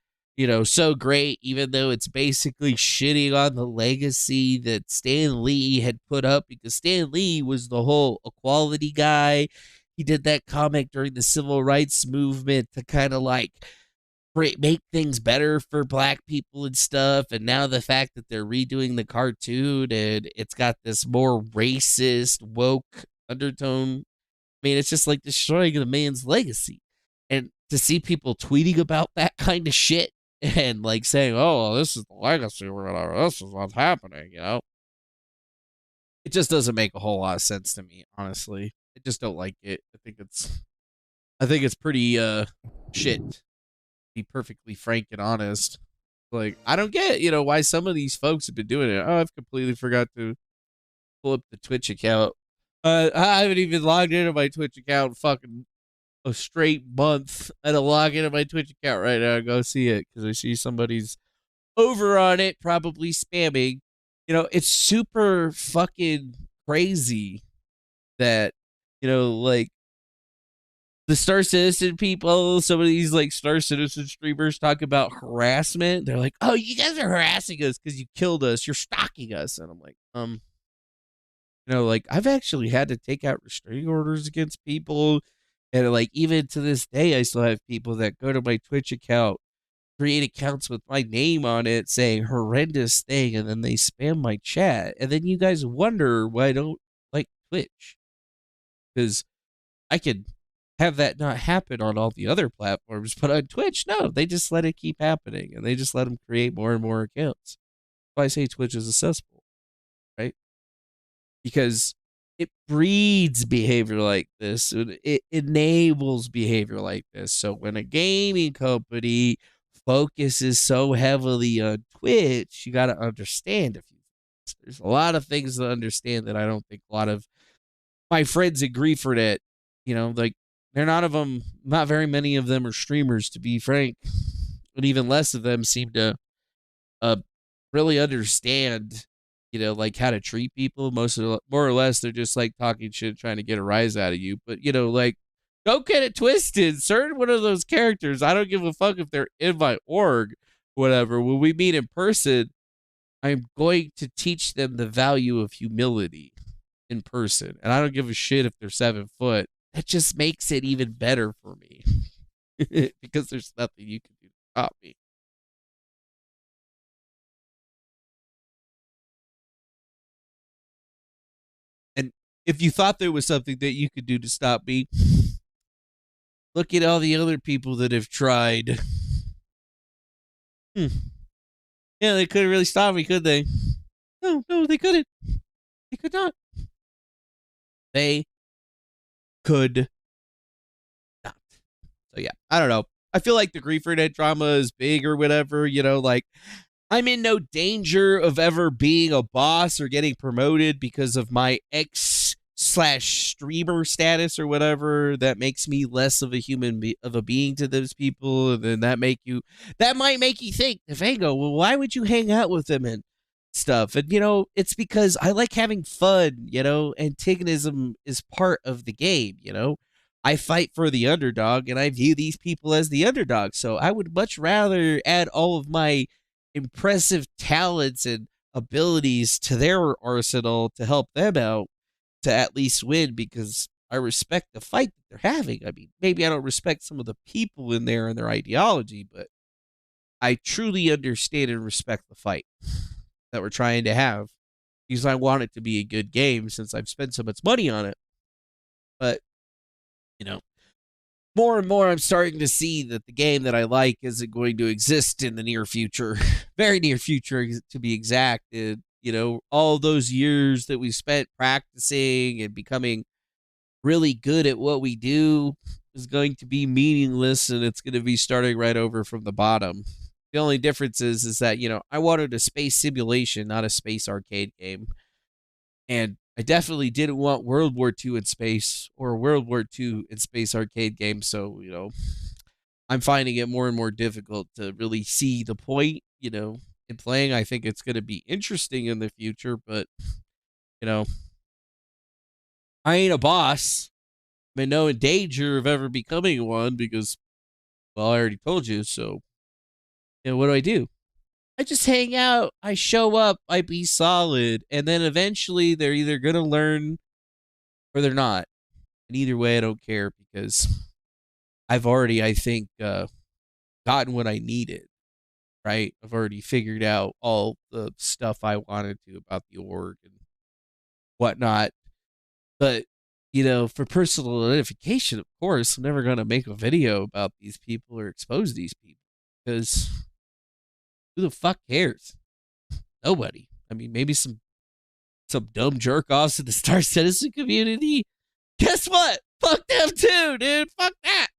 so great, even though it's basically shitting on the legacy that Stan Lee had put up, because Stan Lee was the whole equality guy. He did that comic during the civil rights movement to kind of like make things better for black people and stuff. And now the fact that they're redoing the cartoon and it's got this more racist, woke undertone, I mean, it's just like destroying the man's legacy. And to see people tweeting about that kind of shit and like saying, oh, this is the legacy or whatever, this is what's happening, it just doesn't make a whole lot of sense to me, honestly. I just don't like it. I think it's pretty shit, to be perfectly frank and honest. Like, I don't get, why some of these folks have been doing it. Oh, I've completely forgot to pull up the Twitch account. I haven't even logged into my Twitch account in fucking a straight month. I had to log into my Twitch account right now and go see it because I see somebody's over on it, probably spamming. It's super fucking crazy that, like the Star Citizen people, some of these like Star Citizen streamers talk about harassment. They're like, oh, you guys are harassing us because you killed us. You're stalking us. And I'm like, like I've actually had to take out restraining orders against people. And like, even to this day, I still have people that go to my Twitch account, create accounts with my name on it saying horrendous thing. And then they spam my chat. And then you guys wonder why I don't like Twitch. Because I could have that not happen on all the other platforms, but on Twitch, no, they just let it keep happening and they just let them create more and more accounts. That's why I say Twitch is a cesspool, right? Because it breeds behavior like this. It enables behavior like this. So when a gaming company focuses so heavily on Twitch, you got to understand a few things. There's a lot of things to understand that I don't think a lot of my friends agree for that. Like, they're not very many of them are streamers, to be frank. But even less of them seem to really understand, like how to treat people. More or less, they're just like talking shit, trying to get a rise out of you. But, like, don't get it twisted. Certain one of those characters, I don't give a fuck if they're in my org whatever, when we meet in person, I'm going to teach them the value of humility in person. And I don't give a shit if they're 7 foot. That just makes it even better for me because there's nothing you can do to stop me. And if you thought there was something that you could do to stop me, look at all the other people that have tried. Yeah, they couldn't really stop me, could they? No, they couldn't. They could not. They could not. So yeah, I don't know. I feel like the Griefer drama is big or whatever, like I'm in no danger of ever being a boss or getting promoted because of my X/streamer status or whatever. That makes me less of a of a being to those people. And then that might make you think, Defango, well, why would you hang out with them and stuff? And it's because I like having fun. Antagonism is part of the game. I fight for the underdog, and I view these people as the underdog. So I would much rather add all of my impressive talents and abilities to their arsenal to help them out to at least win, because I respect the fight that they're having. I mean, maybe I don't respect some of the people in there and their ideology, but I truly understand and respect the fight that we're trying to have, because I want it to be a good game since I've spent so much money on it. But more and more I'm starting to see that the game that I like isn't going to exist in the near future, very near future to be exact. And, all those years that we spent practicing and becoming really good at what we do is going to be meaningless, and it's going to be starting right over from the bottom. The only difference is that, I wanted a space simulation, not a space arcade game. And I definitely didn't want World War II in space or World War II in space arcade games. So, I'm finding it more and more difficult to really see the point, in playing. I think it's going to be interesting in the future, but, I ain't a boss. I'm in no danger of ever becoming one because, well, I already told you. So, what do? I just hang out, I show up, I be solid, and then eventually they're either going to learn or they're not. And either way, I don't care, because I've already, I think, gotten what I needed, right? I've already figured out all the stuff I wanted to about the org and whatnot. But, for personal identification, of course, I'm never going to make a video about these people or expose these people, because who the fuck cares? Nobody. I mean, maybe some dumb jerk offs in the Star Citizen community. Guess what? Fuck them too, dude. Fuck that.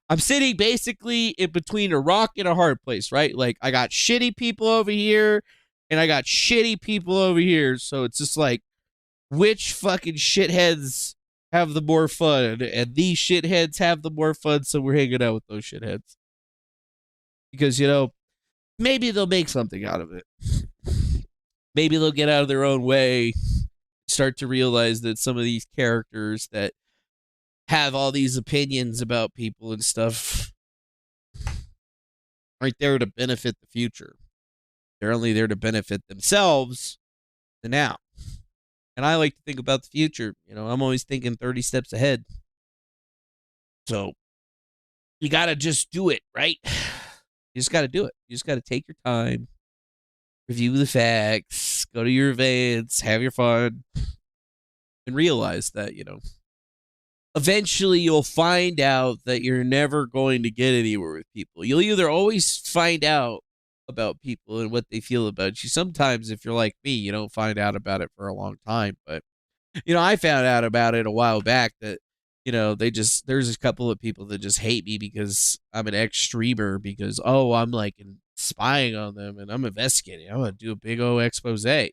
I'm sitting basically in between a rock and a hard place, right? Like, I got shitty people over here and I got shitty people over here. So it's just like, which fucking shitheads have the more fun? And these shitheads have the more fun, so we're hanging out with those shitheads. Because, maybe they'll make something out of it. Maybe they'll get out of their own way, start to realize that some of these characters that have all these opinions about people and stuff aren't there to benefit the future. They're only there to benefit themselves, the now. And I like to think about the future. I'm always thinking 30 steps ahead. So you got to just do it, right? You just got to do it. You just got to take your time, review the facts, go to your events, have your fun, and realize that, eventually you'll find out that you're never going to get anywhere with people. You'll either always find out about people and what they feel about you. Sometimes, if you're like me, you don't find out about it for a long time. But, I found out about it a while back that, there's a couple of people that just hate me because I'm an ex-streamer, because, I'm like spying on them and I'm investigating. I'm going to do a big old expose. And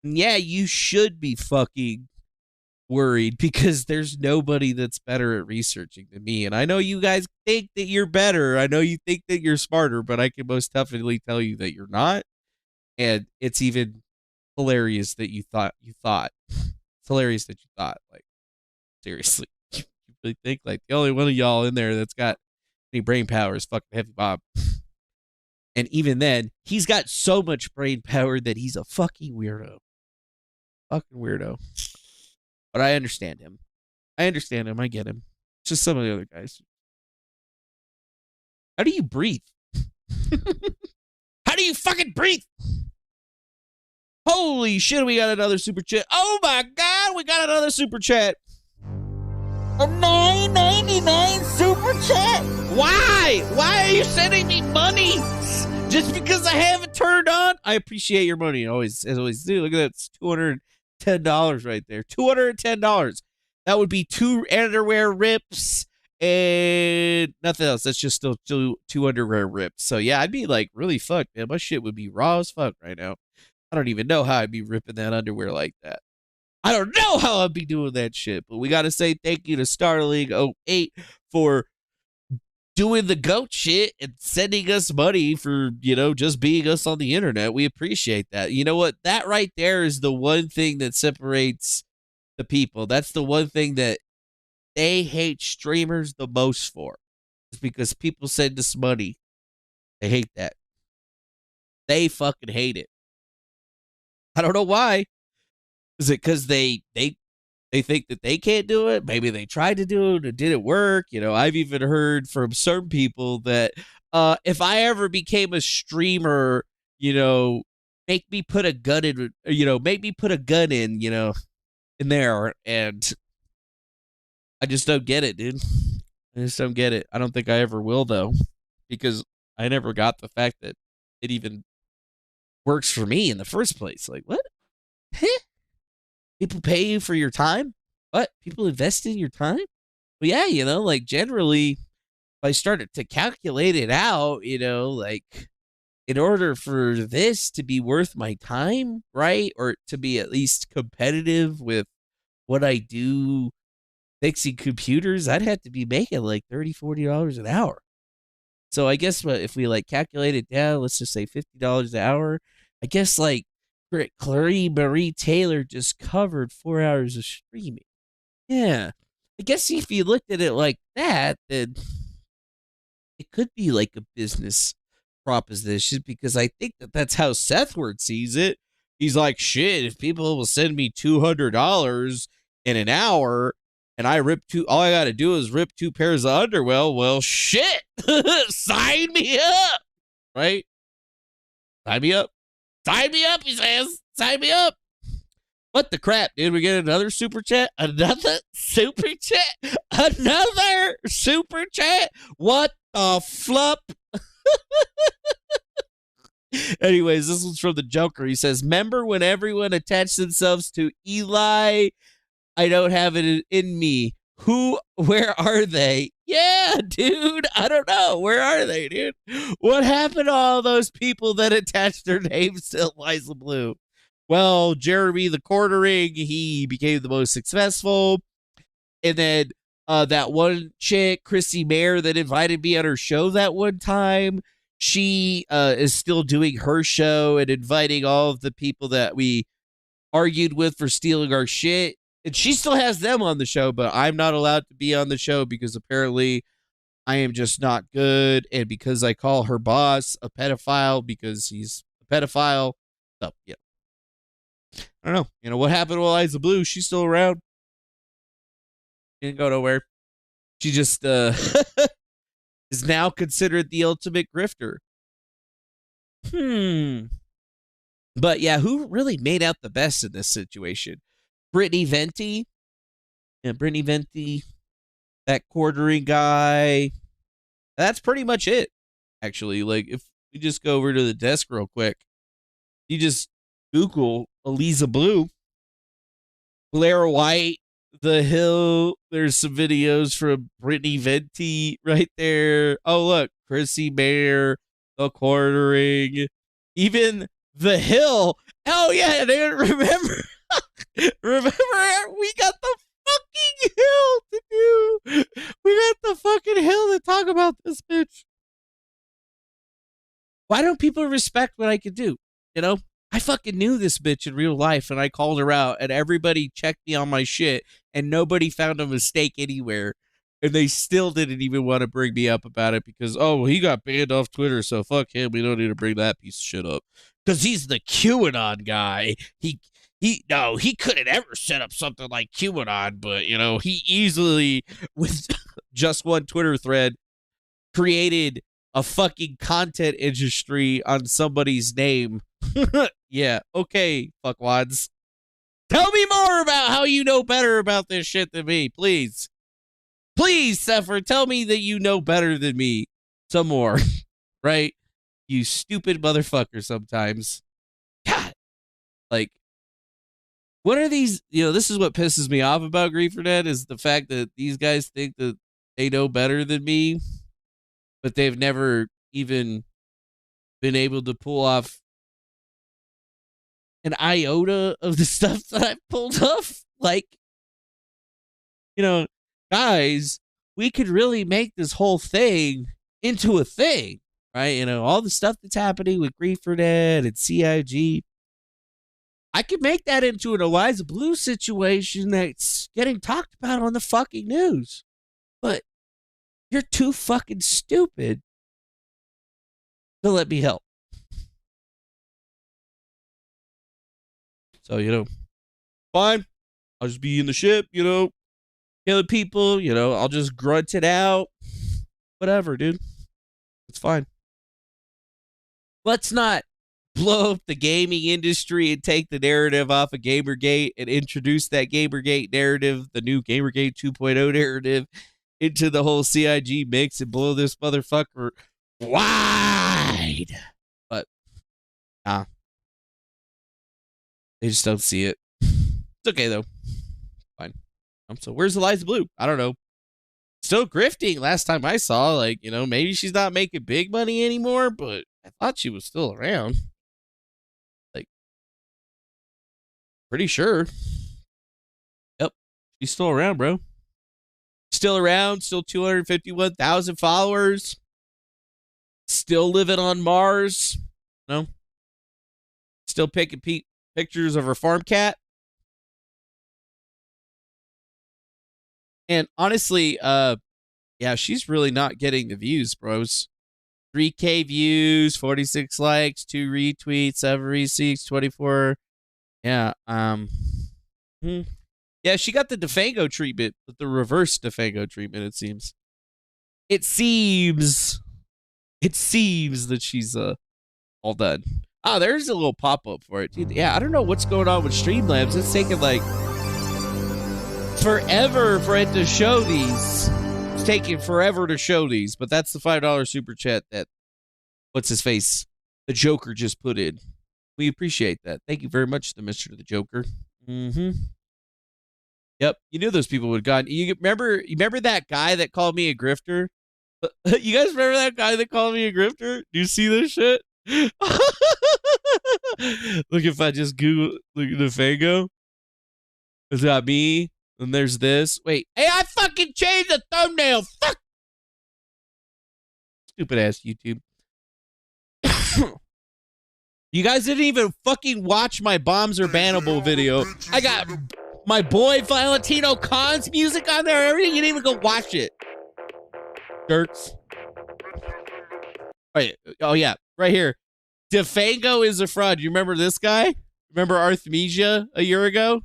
yeah, you should be fucking worried, because there's nobody that's better at researching than me. And I know you guys think that you're better. I know you think that you're smarter, but I can most definitely tell you that you're not. And it's even hilarious that you thought. It's hilarious that you thought. Like, seriously. You really think like the only one of y'all in there that's got any brain power is fucking Heavy Bob. And even then, he's got so much brain power that he's a fucking weirdo. Fucking weirdo. But I understand him. I get him. It's just some of the other guys. How do you breathe? How do you fucking breathe? Holy shit, we got another super chat. Oh my God, we got another super chat. A $9.99 super chat. Why? Why are you sending me money? Just because I have it turned on? I appreciate your money. I always do. Look at that. It's $210 right there. $210. That would be 2 underwear rips and nothing else. That's just still two underwear rips. So yeah, I'd be like really fucked, man. My shit would be raw as fuck right now. I don't even know how I'd be ripping that underwear like that. I don't know how I'd be doing that shit. But we got to say thank you to Starling08 for doing the goat shit and sending us money for, just being us on the internet. We appreciate that. You know what? That right there is the one thing that separates the people. That's the one thing that they hate streamers the most for. It's because people send us money. They hate that. They fucking hate it. I don't know why. Is it because they think that they can't do it? Maybe they tried to do it and it didn't work. I've even heard from some people that if I ever became a streamer, make me put a gun in, in there. And I just don't get it, dude. I just don't get it. I don't think I ever will, though, because I never got the fact that it even works for me in the first place. Like, what? People pay you for your time? What? People invest in your time? Well, yeah, generally, if I started to calculate it out, in order for this to be worth my time, right? Or to be at least competitive with what I do fixing computers, I'd have to be making like $30, $40 an hour. So I guess if we calculate it down, let's just say $50 an hour, I guess Clary Marie Taylor just covered 4 hours of streaming. Yeah. I guess if you looked at it like that, then it could be like a business proposition, because I think that's how Sethward sees it. He's like, shit, if people will send me $200 in an hour and I all I got to do is rip 2 pairs of underwear, well, shit, sign me up, right? Sign me up. Sign me up, he says. Sign me up. What the crap, dude? We get another super chat? Another super chat? Another super chat? What the flup? Anyways, this one's from the Joker. He says, remember when everyone attached themselves to Eli? I don't have it in me. Where are they? Yeah, dude. I don't know. Where are they, dude? What happened to all those people that attached their names to Eliza Blue? Well, Jeremy the Quartering, he became the most successful. And then that one chick, Chrissy Mayer, that invited me on her show that one time, she is still doing her show and inviting all of the people that we argued with for stealing our shit. And she still has them on the show, but I'm not allowed to be on the show because apparently I am just not good. And because I call her boss a pedophile because he's a pedophile. So, yeah. I don't know. What happened to Eliza Blue? She's still around. She didn't go nowhere. She just is now considered the ultimate grifter. But yeah, who really made out the best in this situation? Brittany Venti. Yeah, Brittany Venti. That Quartering guy. That's pretty much it, actually. If we just go over to the desk real quick, you just Google Eliza Blue, Blair White, The Hill. There's some videos from Brittany Venti right there. Oh, look. Chrissy Mayer, The Quartering, even The Hill. Oh, yeah, dude. Remember, we got the fucking Hill to do. We got the fucking Hill to talk about this bitch. Why don't people respect what I could do? I fucking knew this bitch in real life, and I called her out, and everybody checked me on my shit, and nobody found a mistake anywhere. And they still didn't even want to bring me up about it because, oh, well, he got banned off Twitter, so fuck him. We don't need to bring that piece of shit up. Because he's the QAnon guy. He couldn't ever set up something like QAnon, but, you know, he easily, with just one Twitter thread, created a fucking content industry on somebody's name. Yeah, okay, fuckwads. Tell me more about how you know better about this shit than me, please. Please, Sepher, tell me that you know better than me. Some more, right? You stupid motherfucker sometimes. God. Like, what are these? You know, this is what pisses me off about Griftcast is the fact that these guys think that they know better than me, but they've never even been able to pull off an iota of the stuff that I've pulled off. Like, you know, guys, we could really make this whole thing into a thing, right? You know, all the stuff that's happening with Griftcast and CIG. I could make that into an Eliza Blue situation that's getting talked about on the fucking news. But you're too fucking stupid to let me help. So, you know, fine. I'll just be in the ship, you know, killing people, you know, I'll just grunt it out. Whatever, dude. It's fine. Let's not blow up the gaming industry and take the narrative off of Gamergate and introduce that Gamergate narrative, the new Gamergate 2.0 narrative, into the whole CIG mix and blow this motherfucker wide. But, nah. They just don't see it. It's okay, though. Fine. So where's Eliza Blue? I don't know. Still grifting last time I saw. Like, you know, maybe she's not making big money anymore, but I thought she was still around. Like, pretty sure. Yep. She's still around, bro. Still around. Still 251,000 followers. Still living on Mars. No. Still picking pictures of her farm cat. And honestly, yeah, she's really not getting the views, bros. 3K views, 46 likes, 2 retweets, 7 retweets, 24. Yeah, yeah, she got the Defango treatment, the reverse Defango treatment, it seems. It seems that she's all done. Oh, there's a little pop-up for it. Dude, yeah, I don't know what's going on with Streamlabs. It's taking like forever for it to show these. It's taking forever to show these, but that's the $5 super chat that what's his face, the Joker, just put in. We appreciate that. Thank you very much, the Mr. the Joker. Yep, you knew those people would have gone. You remember that guy that called me a grifter? You guys remember that guy that called me a grifter? Do you see this shit? Look, if I just Google, look at Defango. It's got me, and there's this. Wait, hey, I fucking changed the thumbnail. Fuck. Stupid ass YouTube. You guys didn't even fucking watch my Bombs Are Bannable video. I got my boy Valentino Khan's music on there, everything. You didn't even go watch it. Jerks. Oh yeah, right here. Defango is a fraud. You remember this guy? Remember Arthmesia a year ago?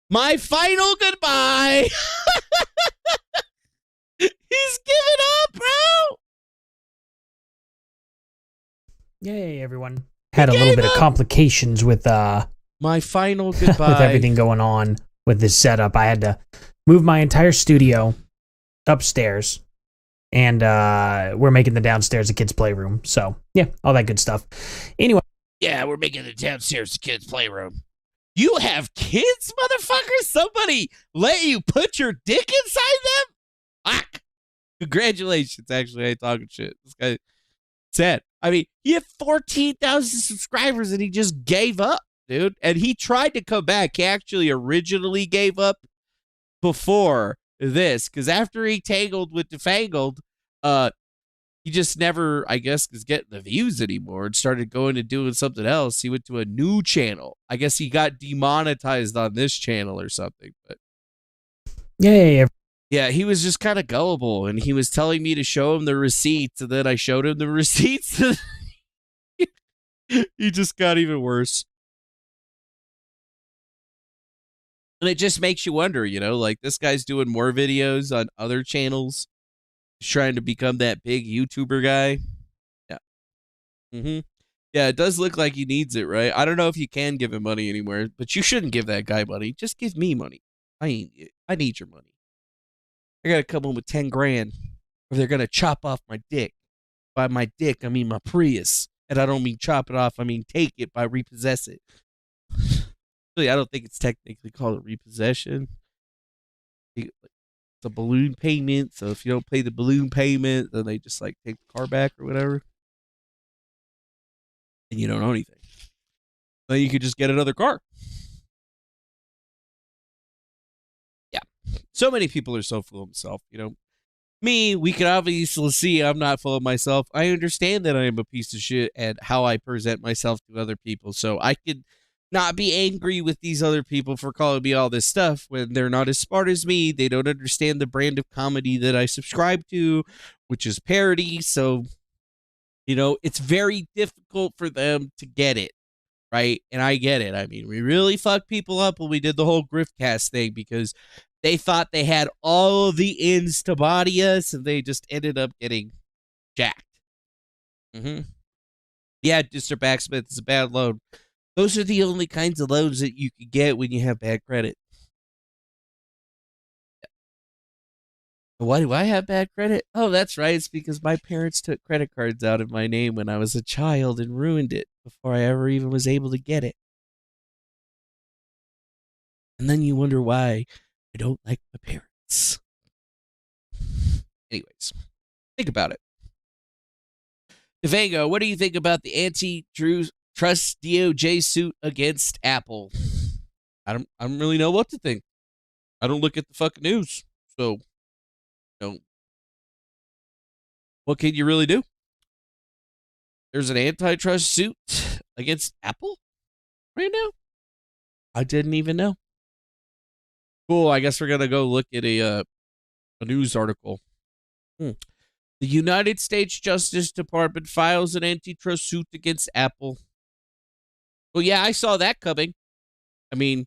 My final goodbye. He's giving up, bro. Yay, everyone. Had a little bit of complications with my final goodbye. with everything going on with this setup. I had to move my entire studio upstairs. And we're making the downstairs a kid's playroom. So, yeah, all that good stuff. Anyway. Yeah, we're making the downstairs a kid's playroom. You have kids, motherfucker? Somebody let you put your dick inside them? Fuck. Congratulations, actually. I ain't talking shit. This guy sad. I mean, he had 14,000 subscribers and he just gave up, dude. And he tried to come back. He actually originally gave up before this, because after he tangled with Defangled, he just never, I guess, is getting the views anymore and started going and doing something else. He went to a new channel. I guess he got demonetized on this channel or something. But yay, Yeah, he was just kind of gullible, and he was telling me to show him the receipts, and then I showed him the receipts. He just got even worse. And it just makes you wonder, like this guy's doing more videos on other channels. He's trying to become that big YouTuber guy. Yeah. Yeah, it does look like he needs it, right? I don't know if you can give him money anymore, but you shouldn't give that guy money. Just give me money. I need your money. I gotta come home with 10 grand, or they're gonna chop off my dick. By my dick, I mean my Prius. And I don't mean chop it off, I mean take it by repossess it. Really, I don't think it's technically called a repossession. It's a balloon payment, so if you don't pay the balloon payment, then they just like take the car back or whatever. And you don't own anything. Then you could just get another car. Yeah. So many people are so full of themselves, Me, we can obviously see I'm not full of myself. I understand that I am a piece of shit and how I present myself to other people. So I could not be angry with these other people for calling me all this stuff when they're not as smart as me. They don't understand the brand of comedy that I subscribe to, which is parody. So, it's very difficult for them to get it, right? And I get it. I mean, we really fucked people up when we did the whole Griftcast thing because they thought they had all of the ins to body us, and they just ended up getting jacked. Yeah, Mr. Backsmith, it's a bad loan. Those are the only kinds of loans that you can get when you have bad credit. Why do I have bad credit? Oh, that's right. It's because my parents took credit cards out of my name when I was a child and ruined it before I ever even was able to get it. And then you wonder why I don't like my parents. Anyways, think about it. Defango, what do you think about the Antitrust DOJ suit against Apple? I don't really know what to think. I don't look at the fucking news. So, what can you really do? There's an antitrust suit against Apple right now? I didn't even know. Cool, I guess we're going to go look at a news article. The United States Justice Department files an antitrust suit against Apple. Well, yeah, I saw that coming. I mean,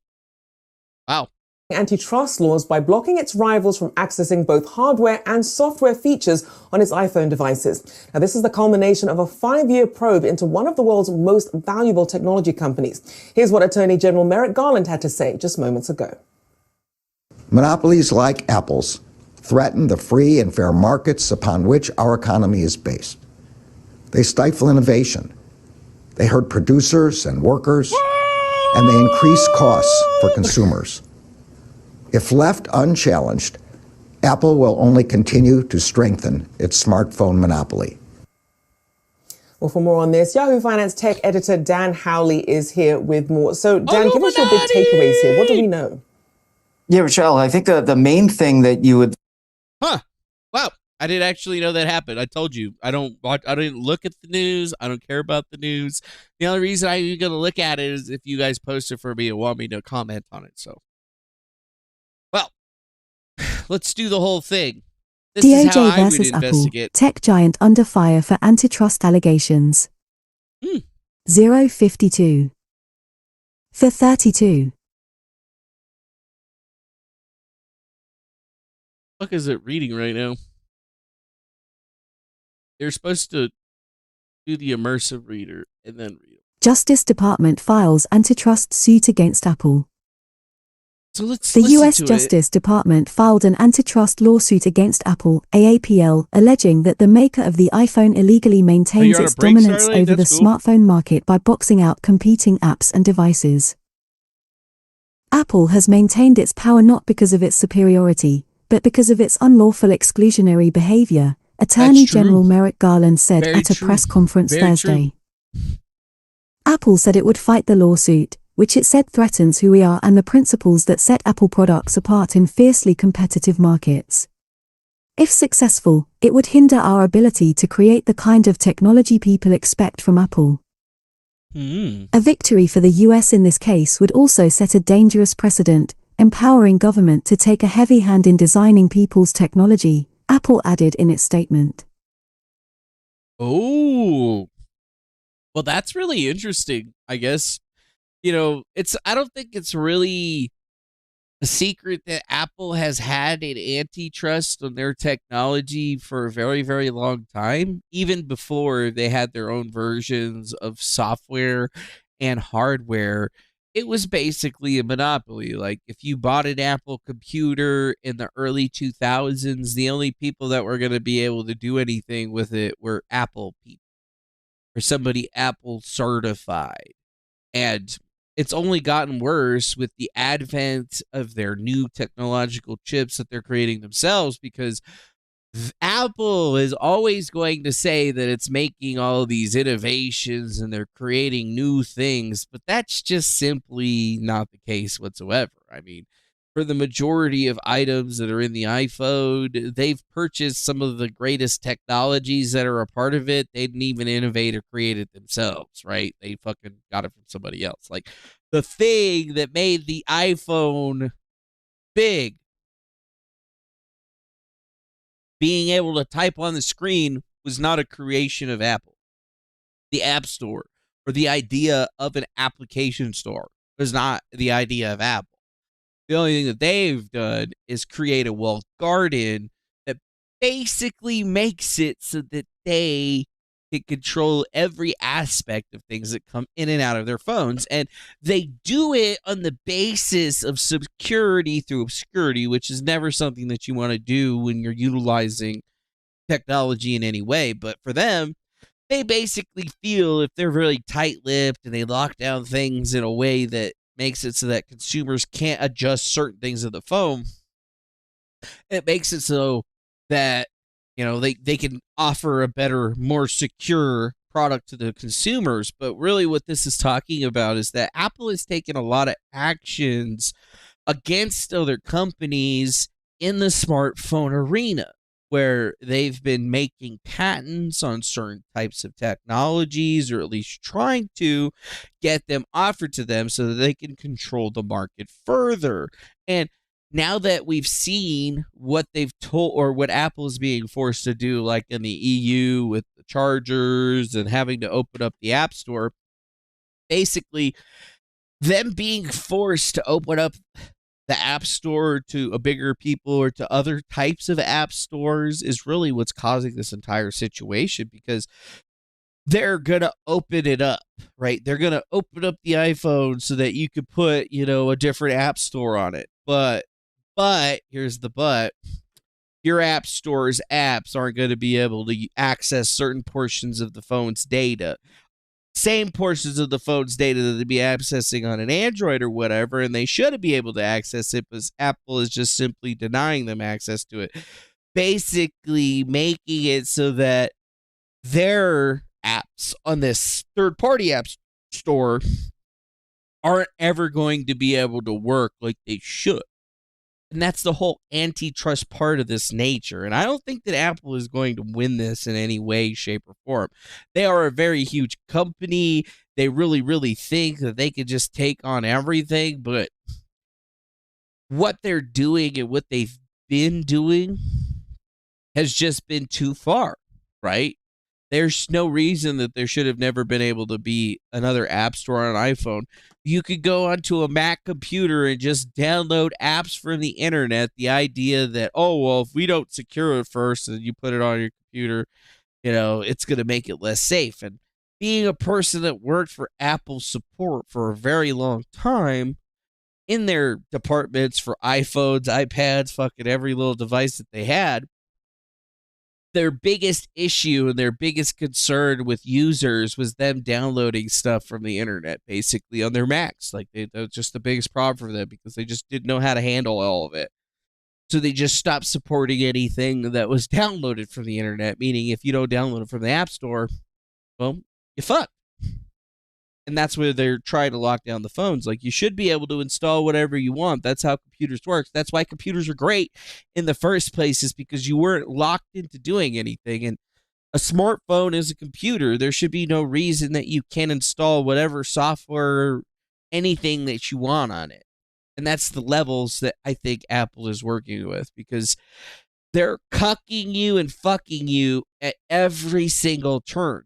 wow. Antitrust laws by blocking its rivals from accessing both hardware and software features on its iPhone devices. Now, this is the culmination of a 5-year probe into one of the world's most valuable technology companies. Here's what Attorney General Merrick Garland had to say just moments ago. Monopolies like Apple's threaten the free and fair markets upon which our economy is based. They stifle innovation. They hurt producers and workers, and they increase costs for consumers. If left unchallenged, Apple will only continue to strengthen its smartphone monopoly. Well, for more on this, Yahoo Finance tech editor Dan Howley is here with more. So, Dan, give us your big takeaways here. What do we know? Yeah, Rochelle, I think the main thing that you would... Wow. I didn't actually know that happened. I told you. I didn't look at the news. I don't care about the news. The only reason I'm even going to look at it is if you guys post it for me and want me to comment on it. So, well, let's do the whole thing. This is how DOJ I would versus Apple. investigate. Tech giant under fire for antitrust allegations. 052. For 32. What is it reading right now? You're supposed to do the immersive reader and then read it. Justice Department files antitrust suit against Apple. So let's The listen U.S. to Justice Department filed an antitrust lawsuit against Apple, AAPL, alleging that the maker of the iPhone illegally maintains you're on a its break, dominance Starlight? over the That's cool. smartphone market by boxing out competing apps and devices. Apple has maintained its power not because of its superiority, but because of its unlawful exclusionary behavior, Attorney true. General Merrick Garland said Very at a true. press conference Very Thursday. Apple said it would fight the lawsuit, which it said threatens who we are and the principles that set Apple products apart in fiercely competitive markets. If successful, it would hinder our ability to create the kind of technology people expect from Apple. A victory for the US in this case would also set a dangerous precedent, empowering government to take a heavy hand in designing people's technology, Apple added in its statement. Oh, well, that's really interesting, I guess. I don't think it's really a secret that Apple has had an antitrust on their technology for a very, very long time, even before they had their own versions of software and hardware. It was basically a monopoly. Like, if you bought an Apple computer in the early 2000s, the only people that were going to be able to do anything with it were Apple people or somebody Apple certified. And it's only gotten worse with the advent of their new technological chips that they're creating themselves, because Apple is always going to say that it's making all these innovations and they're creating new things, but that's just simply not the case whatsoever. I mean, for the majority of items that are in the iPhone, they've purchased some of the greatest technologies that are a part of it. They didn't even innovate or create it themselves, right? They fucking got it from somebody else. Like, the thing that made the iPhone big, being able to type on the screen, was not a creation of Apple. The App Store, or the idea of an application store, was not the idea of Apple. The only thing that they've done is create a walled garden that basically makes it so that they can control every aspect of things that come in and out of their phones. And they do it on the basis of security through obscurity, which is never something that you want to do when you're utilizing technology in any way. But for them, they basically feel if they're really tight-lipped and they lock down things in a way that makes it so that consumers can't adjust certain things of the phone, it makes it so that they can offer a better, more secure product to the consumers. But really what this is talking about is that Apple has taken a lot of actions against other companies in the smartphone arena, where they've been making patents on certain types of technologies, or at least trying to get them offered to them so that they can control the market further. And now that we've seen what they've told, or what Apple is being forced to do, like in the EU with the chargers and having to open up the App Store, basically them being forced to open up the App Store to a bigger people or to other types of app stores is really what's causing this entire situation, because they're going to open it up, right? They're going to open up the iPhone so that you could put, a different app store on it. But here's the but. Your app store's apps aren't going to be able to access certain portions of the phone's data. Same portions of the phone's data that they'd be accessing on an Android or whatever, and they should be able to access it, but Apple is just simply denying them access to it, basically making it so that their apps on this third-party app store aren't ever going to be able to work like they should. And that's the whole antitrust part of this nature. And I don't think that Apple is going to win this in any way, shape, or form. They are a very huge company. They really, really think that they could just take on everything. But what they're doing and what they've been doing has just been too far, right? There's no reason that there should have never been able to be another app store on an iPhone. You could go onto a Mac computer and just download apps from the internet. The idea that, if we don't secure it first and you put it on your computer, it's going to make it less safe. And being a person that worked for Apple support for a very long time in their departments for iPhones, iPads, fucking every little device that they had, their biggest issue and their biggest concern with users was them downloading stuff from the internet, basically on their Macs. Like, that was just the biggest problem for them, because they just didn't know how to handle all of it. So they just stopped supporting anything that was downloaded from the internet, meaning if you don't download it from the App Store, well, you're fucked. And that's where they're trying to lock down the phones. Like, you should be able to install whatever you want. That's how computers work. That's why computers are great in the first place, is because you weren't locked into doing anything. And a smartphone is a computer. There should be no reason that you can't install whatever software, anything that you want on it. And that's the levels that I think Apple is working with, because they're cucking you and fucking you at every single turn.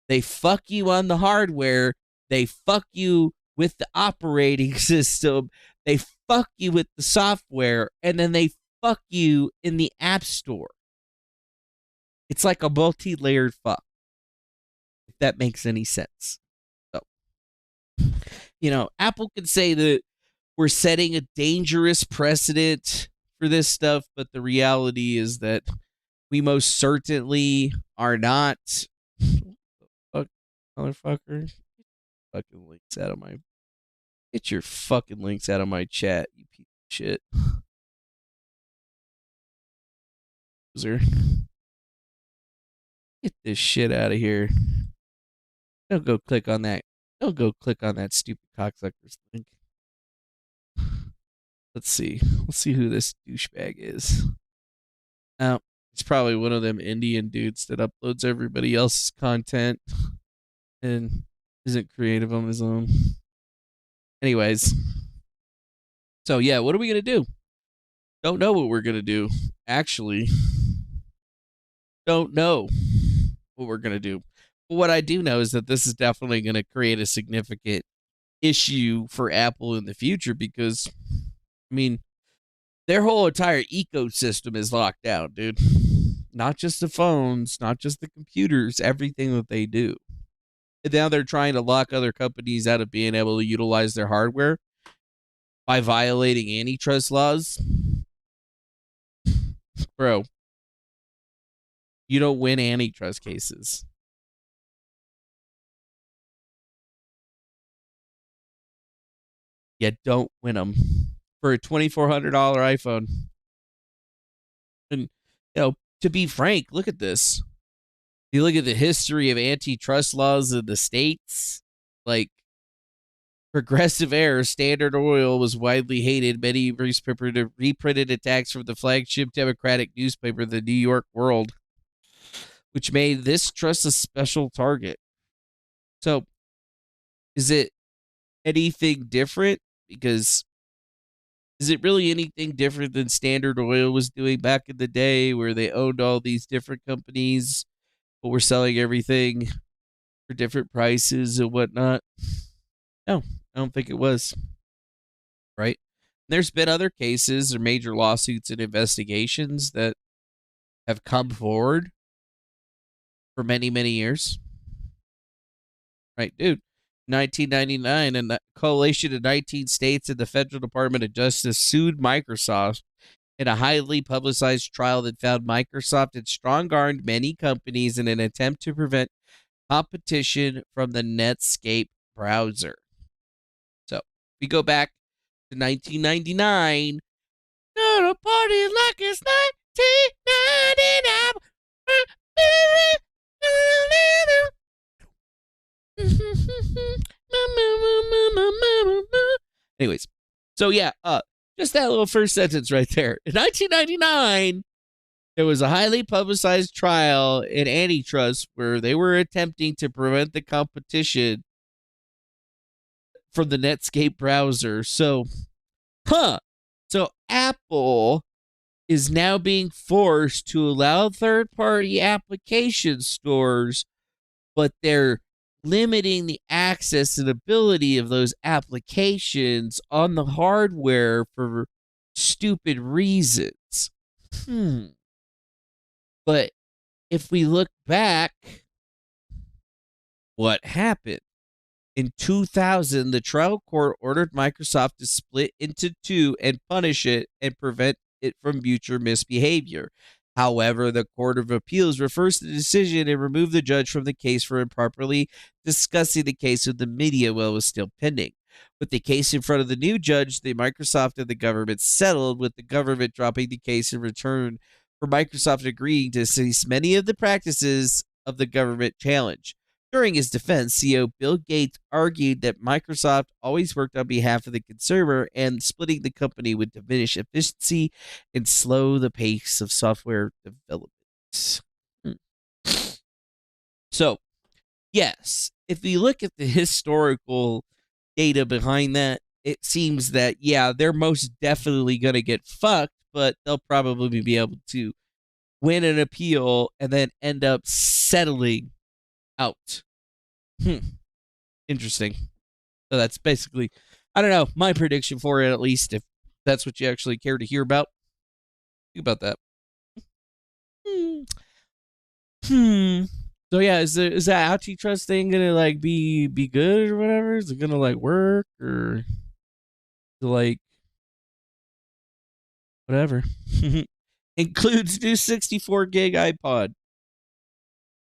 They fuck you on the hardware. They fuck you with the operating system. They fuck you with the software. And then they fuck you in the App Store. It's like a multi-layered fuck, if that makes any sense. So, Apple can say that we're setting a dangerous precedent for this stuff, but the reality is that we most certainly are not. Fuck, motherfucker. Fucking links out of my. Get your fucking links out of my chat, you piece of shit. Loser. Get this shit out of here. Don't go click on that. Don't go click on that stupid cocksucker's link. Let's see. Let's see who this douchebag is. Oh, it's probably one of them Indian dudes that uploads everybody else's content and isn't creative on his own. Anyways. So, yeah, what are we going to do? Don't know what we're going to do. Actually, don't know what we're going to do. But what I do know is that this is definitely going to create a significant issue for Apple in the future, because, I mean, their whole entire ecosystem is locked down, dude. Not just the phones, not just the computers, everything that they do. And now they're trying to lock other companies out of being able to utilize their hardware by violating antitrust laws. Bro, you don't win antitrust cases. You don't win them for a $2,400 iPhone. And, to be frank, look at this. You look at the history of antitrust laws in the states, like Progressive Air, Standard Oil was widely hated. Many reprinted attacks from the flagship Democratic newspaper, the New York World, which made this trust a special target. So, is it anything different? Because is it really anything different than Standard Oil was doing back in the day, where they owned all these different companies, but were selling everything for different prices and whatnot? No, I don't think it was. Right? There's been other cases or major lawsuits and investigations that have come forward for many, many years. Right, dude. 1999, and the coalition of 19 states and the Federal Department of Justice sued Microsoft in a highly publicized trial that found Microsoft had strong-armed many companies in an attempt to prevent competition from the Netscape browser. So, we go back to 1999. Gonna party like it's 1999. Anyways, so yeah, just that little first sentence right there. In 1999, there was a highly publicized trial in Antitrust where they were attempting to prevent the competition from the Netscape browser. So, so Apple is now being forced to allow third-party application stores, but they're limiting the access and ability of those applications on the hardware for stupid reasons. But if we look back, what happened? In 2000, the trial court ordered Microsoft to split into two and punish it and prevent it from future misbehavior. However, the Court of Appeals reversed the decision and removed the judge from the case for improperly discussing the case with the media while it was still pending. With the case in front of the new judge, the Microsoft and the government settled, with the government dropping the case in return for Microsoft agreeing to cease many of the practices of the government challenge. During his defense, CEO Bill Gates argued that Microsoft always worked on behalf of the consumer, and splitting the company would diminish efficiency and slow the pace of software development. So, yes, if we look at the historical data behind that, it seems that, yeah, they're most definitely going to get fucked, but they'll probably be able to win an appeal and then end up settling out. Interesting. So that's basically, I don't know, my prediction for it, at least, if that's what you actually care to hear about. Think about that. So yeah, is that antitrust thing gonna like be good or whatever? Is it gonna like work or like whatever? Includes new 64 gig iPod.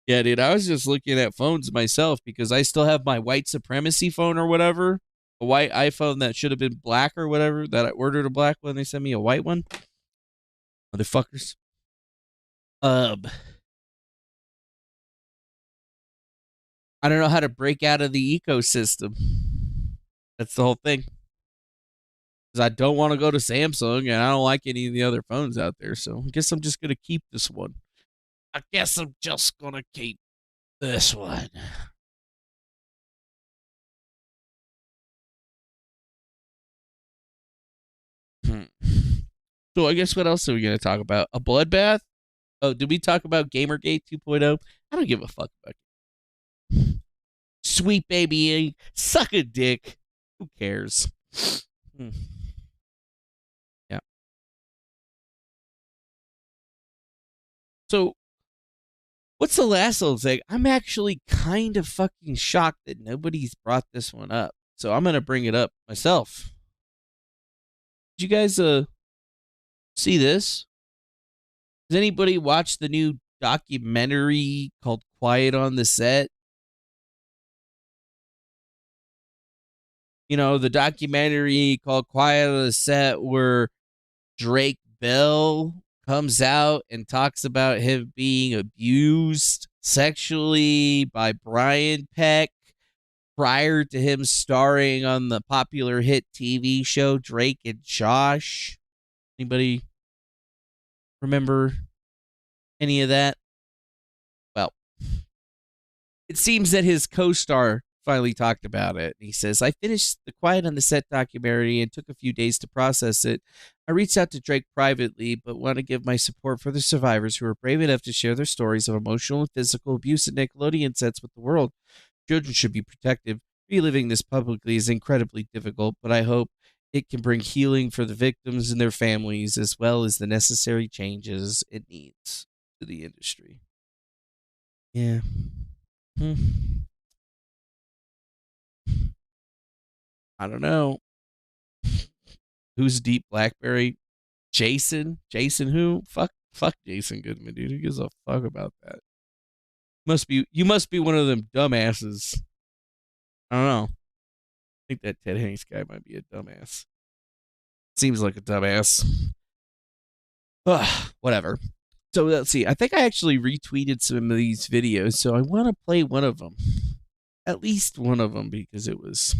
Yeah, dude, I was just looking at phones myself because I still have my white supremacy phone or whatever, a white iPhone that should have been black or whatever. That I ordered a black one, they sent me a white one. Motherfuckers. I don't know how to break out of the ecosystem. That's the whole thing. Because I don't want to go to Samsung and I don't like any of the other phones out there. So I guess I'm just going to keep this one. I guess I'm just going to keep this one. So I guess what else are we going to talk about? A bloodbath? Oh, did we talk about Gamergate 2.0? I don't give a fuck about it. Sweet baby, suck a dick. Who cares? Yeah. So, what's the last little thing? I'm actually kind of fucking shocked that nobody's brought this one up. So I'm gonna bring it up myself. Did you guys see this? Does anybody watch the new documentary called Quiet on the Set? You know, the documentary called Quiet on the Set where Drake Bell comes out and talks about him being abused sexually by Brian Peck prior to him starring on the popular hit TV show Drake and Josh. Anybody remember any of that? Well, it seems that his co-star finally talked about it. He says, I finished the Quiet on the Set documentary and took a few days to process it. I reached out to Drake privately, but want to give my support for the survivors who are brave enough to share their stories of emotional and physical abuse at Nickelodeon sets with the world. Children should be protected. Reliving this publicly is incredibly difficult, but I hope it can bring healing for the victims and their families, as well as the necessary changes it needs to the industry. Yeah. I don't know. Who's Deep Blackberry? Jason? Jason who? Fuck Jason Goodman, dude. Who gives a fuck about that? You must be one of them dumbasses. I don't know. I think that Ted Hanks guy might be a dumbass. Seems like a dumbass. Whatever. So let's see. I think I actually retweeted some of these videos, so I want to play one of them. At least one of them, because it was...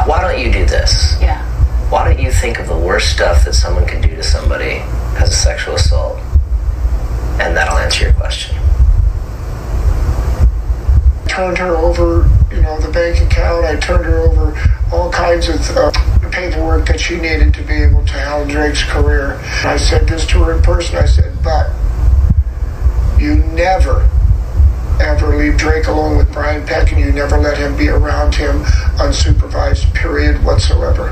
Why don't you do this? Yeah. Why don't you think of the worst stuff that someone can do to somebody as a sexual assault? And that'll answer your question. Turned her over, the bank account. I turned her over all kinds of paperwork that she needed to be able to help Drake's career. I said this to her in person. I said, but you never, ever leave Drake alone with Brian Peck, and you never let him be around him unsupervised, period, whatsoever.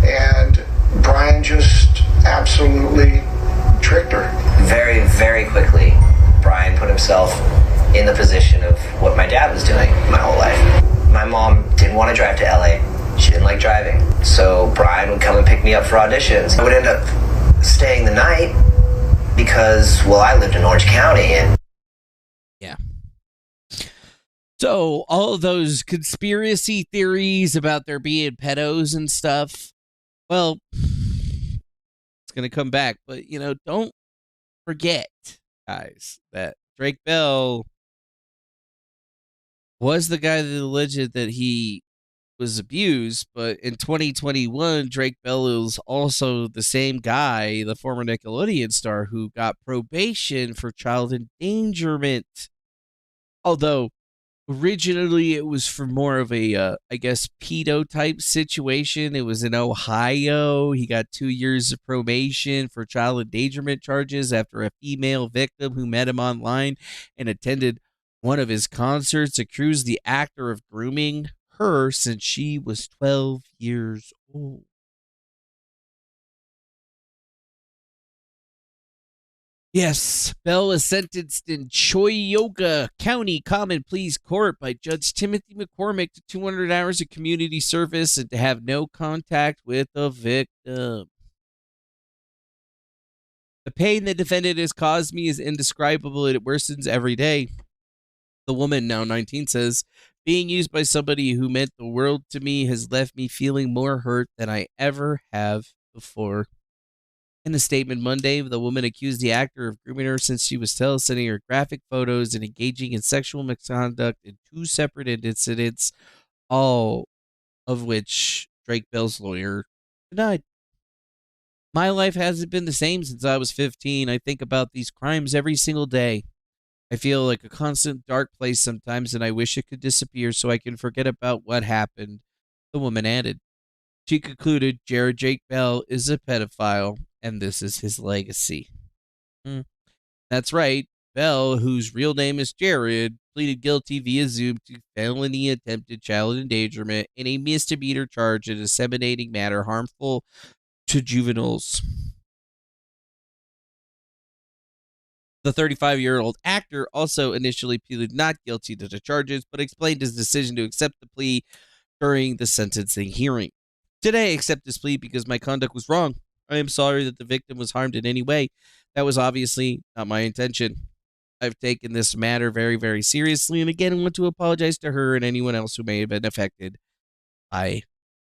And Brian just absolutely tricked her. Very, very quickly, Brian put himself in the position of what my dad was doing my whole life. My mom didn't want to drive to LA. She didn't like driving. So Brian would come and pick me up for auditions. I would end up staying the night because, well, I lived in Orange County and... Yeah. So all of those conspiracy theories about there being pedos and stuff, well, it's going to come back. But, don't forget, guys, that Drake Bell was the guy that alleged that he was abused, but in 2021, Drake Bell is also the same guy, the former Nickelodeon star, who got probation for child endangerment. Although Originally, it was for more of a, I guess, pedo type situation. It was in Ohio. He got 2 years of probation for child endangerment charges after a female victim who met him online and attended one of his concerts accused the actor of grooming her since she was 12 years old. Yes, Bell was sentenced in Choyahoga County Common Pleas Court by Judge Timothy McCormick to 200 hours of community service and to have no contact with the victim. The pain the defendant has caused me is indescribable and it worsens every day. The woman, now 19, says, being used by somebody who meant the world to me has left me feeling more hurt than I ever have before. In a statement Monday, the woman accused the actor of grooming her since she was 12, sending her graphic photos and engaging in sexual misconduct in 2 separate incidents, all of which Drake Bell's lawyer denied. My life hasn't been the same since I was 15. I think about these crimes every single day. I feel like a constant dark place sometimes, and I wish it could disappear so I can forget about what happened, the woman added. She concluded Jared Jake Bell is a pedophile, and this is his legacy. That's right. Bell, whose real name is Jared, pleaded guilty via Zoom to felony attempted child endangerment in a misdemeanor charge of disseminating matter harmful to juveniles. The 35-year-old actor also initially pleaded not guilty to the charges, but explained his decision to accept the plea during the sentencing hearing. Today, I accept this plea because my conduct was wrong. I am sorry that the victim was harmed in any way. That was obviously not my intention. I've taken this matter very, very seriously, and again, want to apologize to her and anyone else who may have been affected by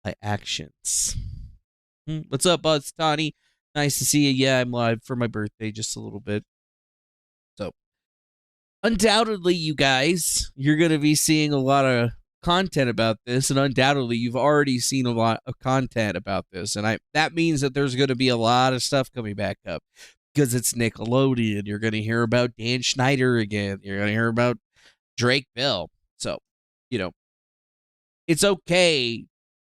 my actions. What's up, Buzz Tawny? Nice to see you. Yeah, I'm live for my birthday just a little bit. So, undoubtedly, you guys, you're going to be seeing a lot of content about this, and undoubtedly you've already seen a lot of content about this, and that means that there's going to be a lot of stuff coming back up because it's Nickelodeon. You're going to hear about Dan Schneider again. You're going to hear about Drake Bell. So, it's okay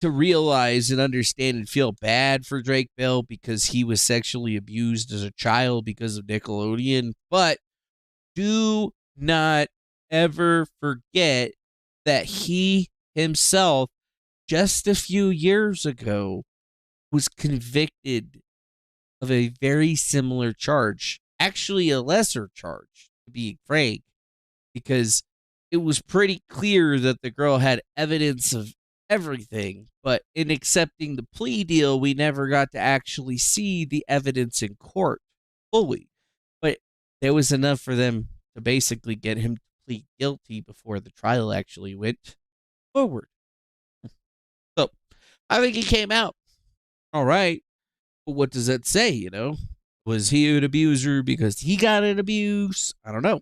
to realize and understand and feel bad for Drake Bell because he was sexually abused as a child because of Nickelodeon, but do not ever forget that he himself, just a few years ago, was convicted of a very similar charge. Actually, a lesser charge, to be frank, because it was pretty clear that the girl had evidence of everything, but in accepting the plea deal, we never got to actually see the evidence in court fully. But there was enough for them to basically get him to plead guilty before the trial actually went forward. So, I think he came out all right. But what does that say, Was he an abuser because he got an abuse? I don't know.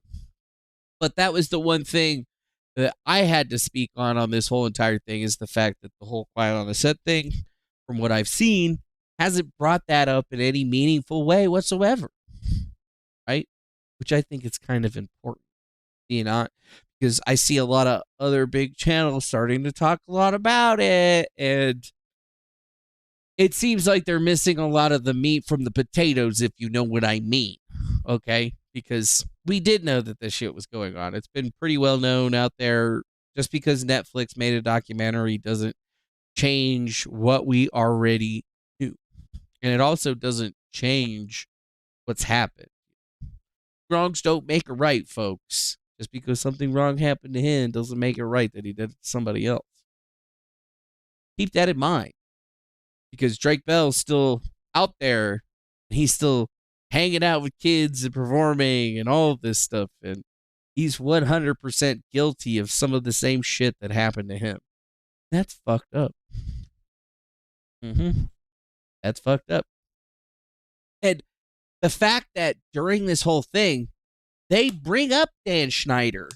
But that was the one thing that I had to speak on this whole entire thing, is the fact that the whole Quiet on the Set thing, from what I've seen, hasn't brought that up in any meaningful way whatsoever. Right? Which I think is kind of important. Because I see a lot of other big channels starting to talk a lot about it, and it seems like they're missing a lot of the meat from the potatoes, if you know what I mean. Okay? Because we did know that this shit was going on. It's been pretty well known out there. Just because Netflix made a documentary doesn't change what we already knew. And it also doesn't change what's happened. Wrongs don't make it right, folks. Just because something wrong happened to him doesn't make it right that he did it to somebody else. Keep that in mind. Because Drake Bell's still out there. And he's still hanging out with kids and performing and all of this stuff. And he's 100% guilty of some of the same shit that happened to him. That's fucked up. That's fucked up. And the fact that during this whole thing, they bring up Dan Schneider,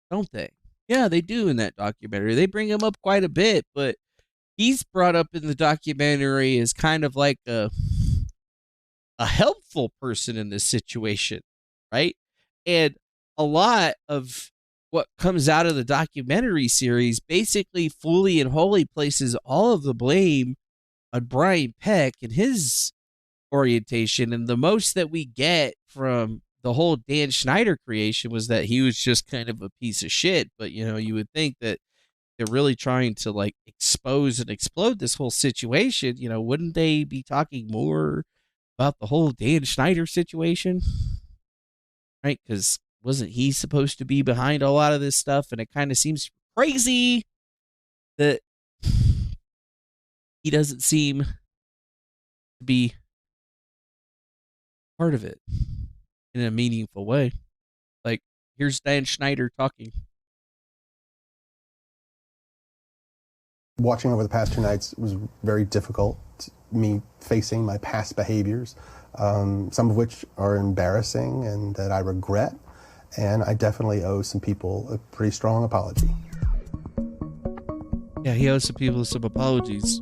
don't they? Yeah, they do in that documentary. They bring him up quite a bit, but he's brought up in the documentary as kind of like a helpful person in this situation, right? And a lot of what comes out of the documentary series basically fully and wholly places all of the blame on Brian Peck and his orientation. And the most that we get from the whole Dan Schneider creation was that he was just kind of a piece of shit. But, you know, you would think that they're really trying to like expose and explode this whole situation. You know, wouldn't they be talking more about the whole Dan Schneider situation? Right? Because wasn't he supposed to be behind a lot of this stuff? And it kind of seems crazy that he doesn't seem to be part of it in a meaningful way. Like, here's Dan Schneider talking. Watching over the past 2 nights was very difficult. Me facing my past behaviors, some of which are embarrassing and that I regret. And I definitely owe some people a pretty strong apology. Yeah, he owes some people some apologies.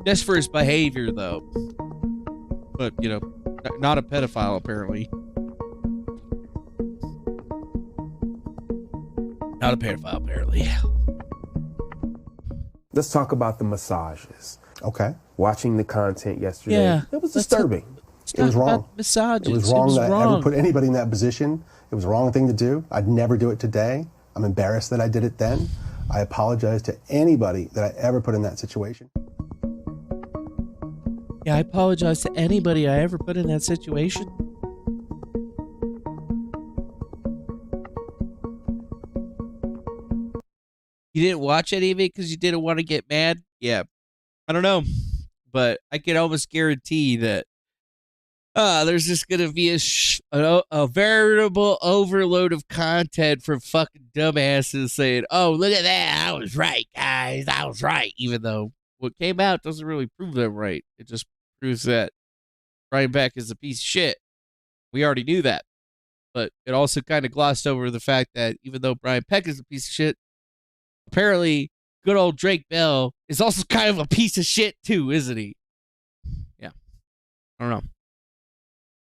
Just for his behavior, though. But, you know, not a pedophile, apparently. Not a pedophile, apparently. Let's talk about the massages. Okay. Watching the content yesterday, Yeah, it was disturbing. It was wrong. Massages. It was wrong that I ever put anybody in that position. It was the wrong thing to do. I'd never do it today. I'm embarrassed that I did it then. I apologize to anybody that I ever put in that situation. Yeah, I apologize to anybody I ever put in that situation. You didn't watch any of it because you didn't want to get mad? Yeah. I don't know. But I can almost guarantee that there's just going to be a veritable overload of content from fucking dumbasses saying, oh, look at that. I was right, guys. I was right. Even though what came out doesn't really prove them right. It just proves that Brian Peck is a piece of shit. We already knew that. But it also kind of glossed over the fact that even though Brian Peck is a piece of shit, apparently good old Drake Bell is also kind of a piece of shit too, isn't he? Yeah. I don't know.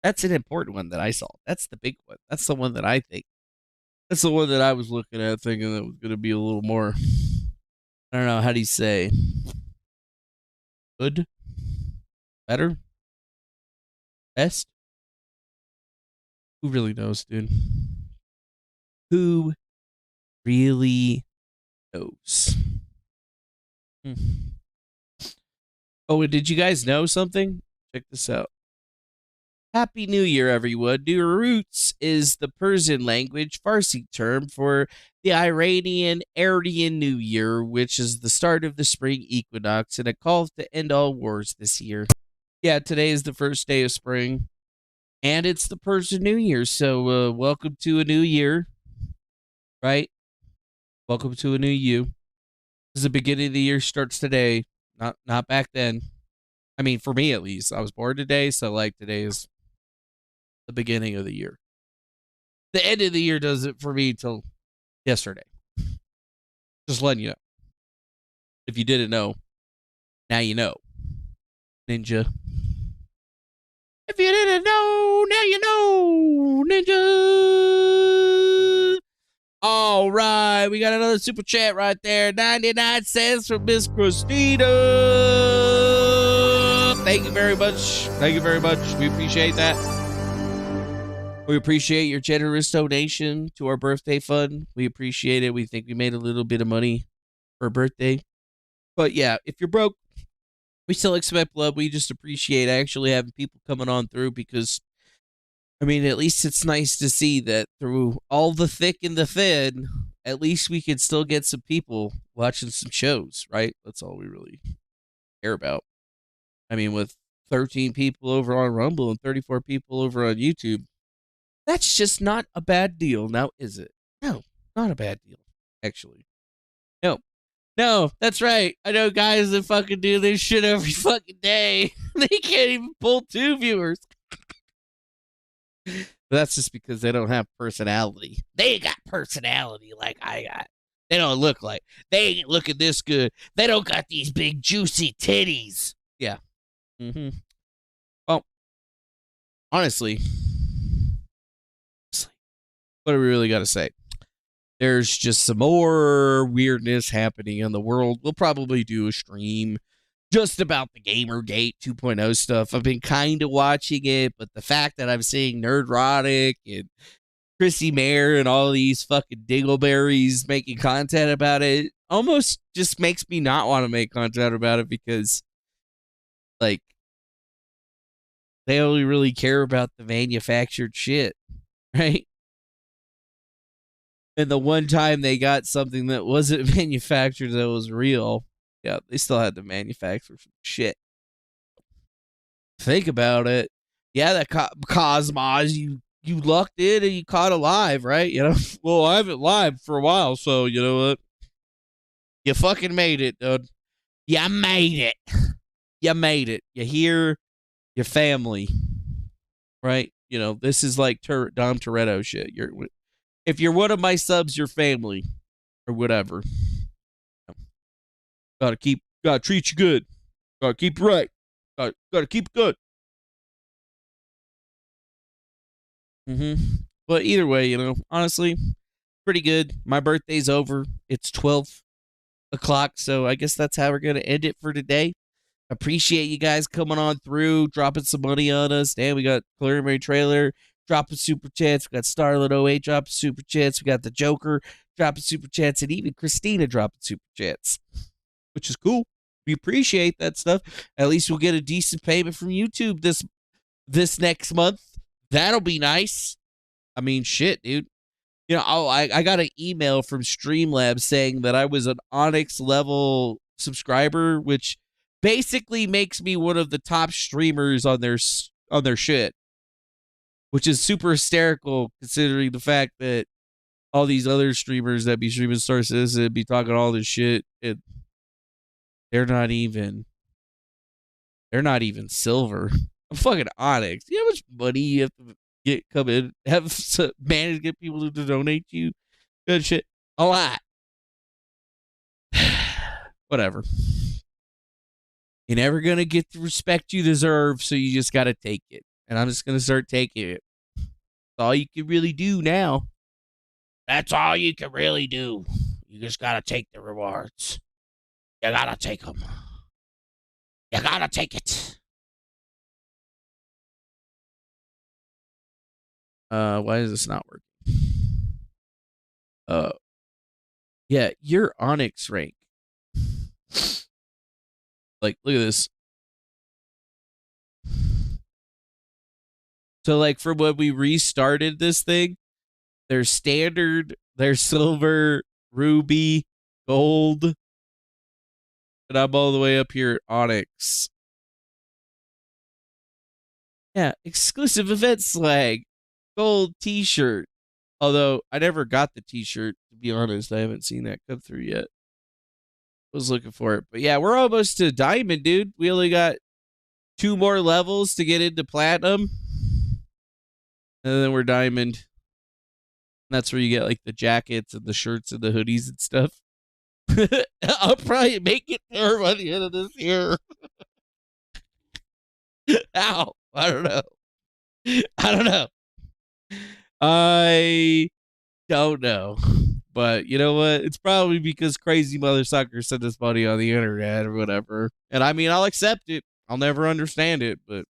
That's an important one that I saw. That's the big one. That's the one that I think. That's the one that I was looking at thinking that was going to be a little more, I don't know, how do you say? Good? Better? Best? Who really knows, dude? Who really knows? Oh, and did you guys know something? Check this out. Happy New Year, everyone. New Roots is the Persian language Farsi term for the Iranian Aryan New Year, which is the start of the spring equinox and a call to end all wars this year. Yeah, today is the first day of spring, and it's the Persian New Year, so welcome to a new year, right? Welcome to a new you. This is the beginning of the year, starts today, not back then. I mean, for me at least. I was born today, so like today is the beginning of the year. The end of the year does it for me till yesterday. Just letting you know. If you didn't know, now you know. Ninja. If you didn't know, now you know. Ninja. All right. We got another super chat right there. 99 cents from Miss Christina. Thank you very much. Thank you very much. We appreciate that. We appreciate your generous donation to our birthday fund. We appreciate it. We think we made a little bit of money for a birthday. But yeah, if you're broke, we still expect love. We just appreciate actually having people coming on through because, I mean, at least it's nice to see that through all the thick and the thin, at least we can still get some people watching some shows, right? That's all we really care about. I mean, with 13 people over on Rumble and 34 people over on YouTube, that's just not a bad deal, now is it? No, not a bad deal, actually. No, that's right. I know guys that fucking do this shit every fucking day. They can't even pull 2 viewers. But that's just because they don't have personality. They ain't got personality like I got. They don't look like. They ain't looking this good. They don't got these big juicy titties. Yeah. Well, honestly, what do we really got to say? there's just some more weirdness happening in the world. We'll probably do a stream just about the Gamergate 2.0 stuff. I've been kind of watching it, but the fact that I'm seeing Nerdrotic and Chrissy Mayer and all these fucking dingleberries making content about it almost just makes me not want to make content about it, because like they only really care about the manufactured shit, right? And the one time they got something that wasn't manufactured that was real, yeah, they still had to manufacture some shit. Think about it. Yeah, that Cosmos, you lucked in and you caught alive, right? You know, well, I haven't live for a while, so you know what? You fucking made it, dude. You made it. You made it. You hear your family, right? You know, this is like Dom Toretto shit. If you're one of my subs, you're family or whatever. Gotta treat you good. Gotta keep you right. Gotta keep it good. But either way, you know, honestly, pretty good. My birthday's over. It's 12 o'clock, so I guess that's how we're gonna end it for today. Appreciate you guys coming on through, dropping some money on us. Damn, we got Preliminary Trailer dropping super chats. We got Starlet 08 dropping super chats. We got the Joker dropping super chats, and even Christina dropping super chats, which is cool. We appreciate that stuff. At least we'll get a decent payment from YouTube this next month. That'll be nice. I mean, shit, dude. You know, I got an email from Streamlabs saying that I was an Onyx level subscriber, which basically makes me one of the top streamers on their shit, which is super hysterical considering the fact that all these other streamers that be streaming Star Citizen be talking all this shit, and they're not even silver. I'm fucking Onyx. You know how much money you have to come in, manage to get people to donate to you? Good shit. A lot. Whatever. You're never going to get the respect you deserve, so you just got to take it. And I'm just going to start taking it. That's all you can really do now. That's all you can really do. You just got to take the rewards. You got to take them. You got to take it. Why is this not working? Yeah, your Onyx rank. Like, look at this. So, like, from when we restarted this thing, there's standard, there's silver, ruby, gold, and I'm all the way up here at Onyx. Yeah, exclusive event swag, gold t-shirt. Although, I never got the t-shirt, to be honest. I haven't seen that come through yet. Was looking for it. But yeah, we're almost to diamond, dude. We only got 2 more levels to get into platinum. And then we're diamond. And that's where you get like the jackets and the shirts and the hoodies and stuff. I'll probably make it there by the end of this year. Ow. I don't know. I don't know. But you know what? It's probably because crazy mother suckers sent us money on the internet or whatever. And I mean, I'll accept it. I'll never understand it, but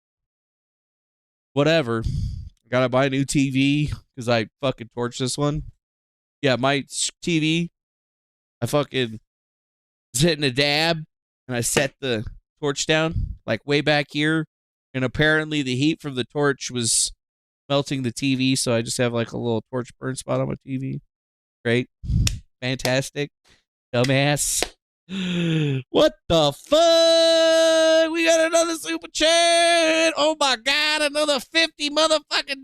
whatever. I gotta buy a new TV because I fucking torched this one. Yeah, my TV, I fucking was hitting a dab and I set the torch down like way back here. And apparently the heat from the torch was melting the TV. So I just have like a little torch burn spot on my TV. Great. Fantastic. Dumbass. What the fuck? We got another super chat. Oh my God. Another $50 motherfucking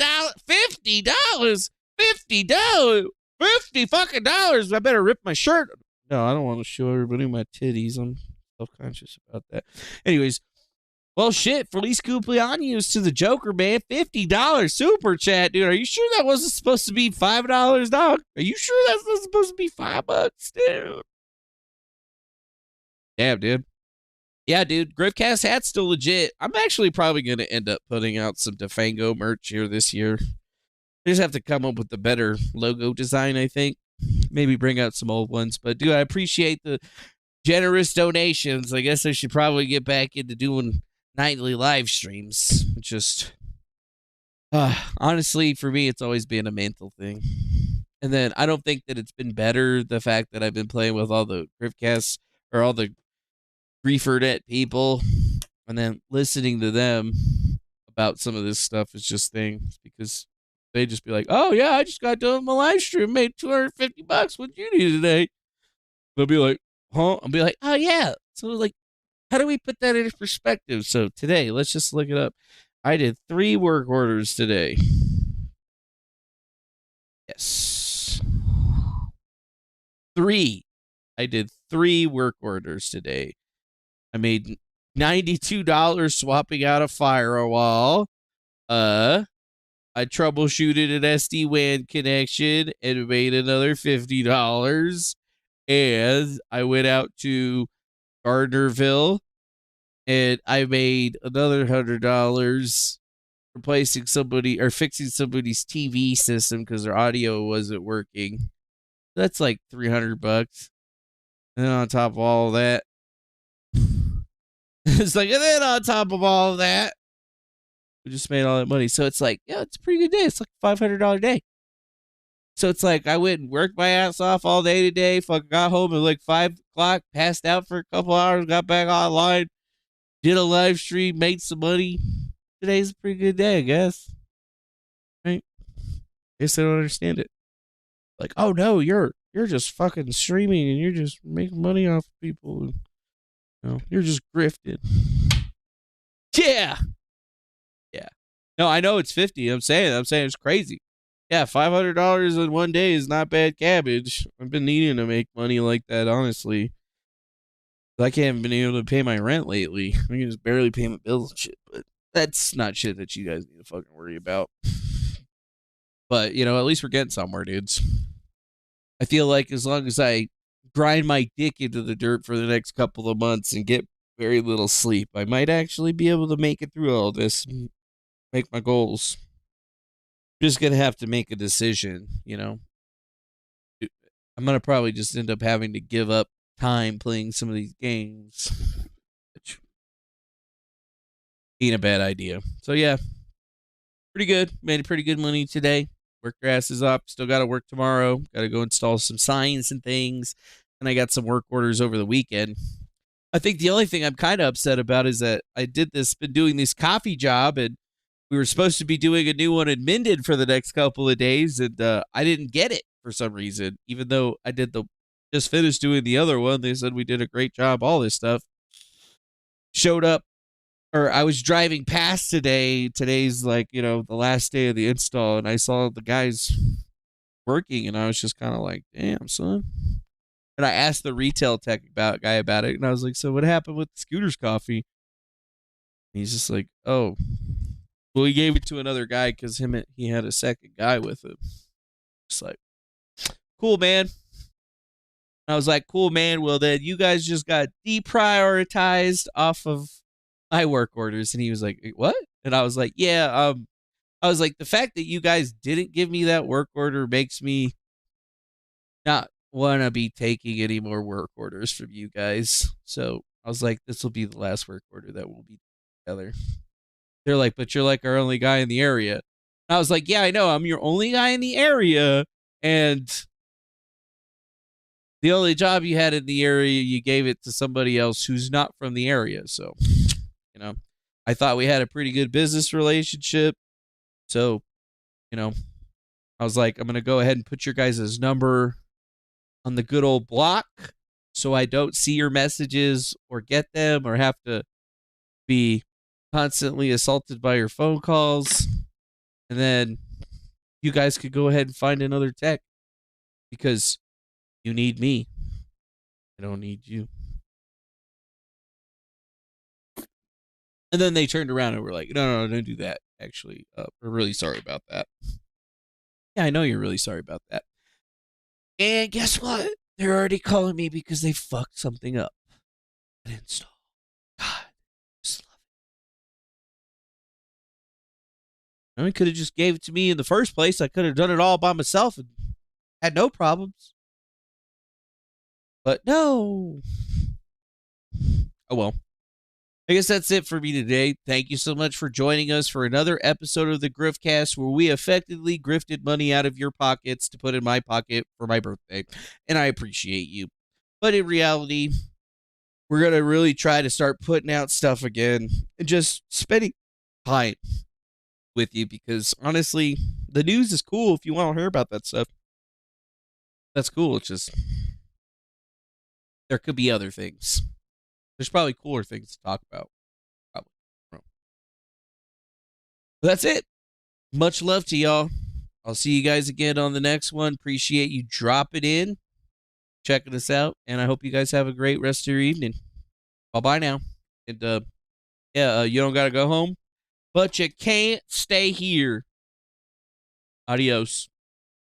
dollars. $50? $50 fucking dollars. I better rip my shirt. No, I don't want to show everybody my titties. I'm self-conscious about that. Anyways. Well, shit, Feliz Cumpleaños to the Joker, man. $50 super chat, dude. Are you sure that wasn't supposed to be $5, dog? Are you sure that's not supposed to be $5, dude? Damn, dude. Yeah, dude. Griftcast hat's still legit. I'm actually probably going to end up putting out some Defango merch here this year. I just have to come up with a better logo design, I think. maybe bring out some old ones. But dude, I appreciate the generous donations. I guess I should probably get back into doing nightly live streams. Just honestly, for me, it's always been a mental thing. And then I don't think that it's been better, the fact that I've been playing with all the Griftcasts or all the Griefernet people, and then listening to them about some of this stuff is just things, because they just be like, oh yeah, I just got done with my live stream, made $250. What'd you do today? They'll be like, huh? I'll be like, oh yeah. So like, how do we put that into perspective? So today, let's just look it up. I did 3 work orders today. Yes. 3. I did 3 work orders today. I made $92 swapping out a firewall. I troubleshooted an SD-WAN connection and made another $50. And I went out to Gardnerville and I made another $100 replacing somebody or fixing somebody's TV system because their audio wasn't working. That's like $300. And then on top of all of that, it's like, and then on top of all of that, we just made all that money. So it's like, yeah, it's a pretty good day. It's like a $500 day. So it's like, I went and worked my ass off all day today. Fucking got home at like 5 o'clock, passed out for a couple hours, got back online, did a live stream, made some money. Today's a pretty good day, I guess. Right? I guess I don't understand it. Like, oh no, you're just fucking streaming and you're just making money off of people. And, you know, you're just grifted. Yeah. Yeah. No, I know it's 50. I'm saying it's crazy. Yeah, $500 in one day is not bad cabbage. I've been needing to make money like that, honestly. I haven't been able to pay my rent lately. I can just barely pay my bills and shit, but that's not shit that you guys need to fucking worry about. But, you know, at least we're getting somewhere, dudes. I feel like as long as I grind my dick into the dirt for the next couple of months and get very little sleep, I might actually be able to make it through all this and make my goals. I'm just going to have to make a decision, you know. I'm going to probably just end up having to give up time playing some of these games, which ain't a bad idea. So, yeah, pretty good. Made pretty good money today. Work your asses up. Still got to work tomorrow. Got to go install some signs and things. And I got some work orders over the weekend. I think the only thing I'm kind of upset about is that been doing this coffee job, and we were supposed to be doing a new one in Minden for the next couple of days, and I didn't get it for some reason, even though I just finished doing the other one. They said we did a great job, all this stuff. Showed up, or I was driving past today. Today's like, you know, the last day of the install, and I saw the guys working, and I was just kind of like, damn, son. And I asked the retail tech guy about it, and I was like, so what happened with the Scooter's coffee? And he's just like, oh, well, he gave it to another guy because he had a second guy with him. Just like, cool, man. I was like, cool, man. Well, then you guys just got deprioritized off of my work orders. And he was like, what? And I was like, yeah. I was like, the fact that you guys didn't give me that work order makes me not want to be taking any more work orders from you guys. So I was like, this will be the last work order that we'll be together. They're like, but you're like our only guy in the area. And I was like, yeah, I know. I'm your only guy in the area. And the only job you had in the area, you gave it to somebody else who's not from the area. So, you know, I thought we had a pretty good business relationship. So, you know, I was like, I'm going to go ahead and put your guys' number on the good old block so I don't see your messages or get them or have to be constantly assaulted by your phone calls. And then you guys could go ahead and find another tech because you need me. I don't need you. And then they turned around and were like, no, don't do that. Actually, we're really sorry about that. Yeah, I know you're really sorry about that. And guess what? They're already calling me because they fucked something up. An install. God, just love it. I mean, could have just gave it to me in the first place. I could have done it all by myself and had no problems. But no. Oh well. I guess that's it for me today. Thank you so much for joining us for another episode of the Griftcast, where we effectively grifted money out of your pockets to put in my pocket for my birthday. And I appreciate you. But in reality, we're going to really try to start putting out stuff again and just spending time with you, because honestly, the news is cool if you want to hear about that stuff. That's cool. It's just, there could be other things. There's probably cooler things to talk about. Probably. But that's it. Much love to y'all. I'll see you guys again on the next one. Appreciate you dropping in, checking us out, and I hope you guys have a great rest of your evening. Bye-bye now. And, you don't got to go home, but you can't stay here. Adios.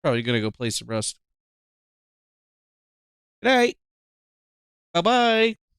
Probably going to go play some Rust. Good night. Bye-bye.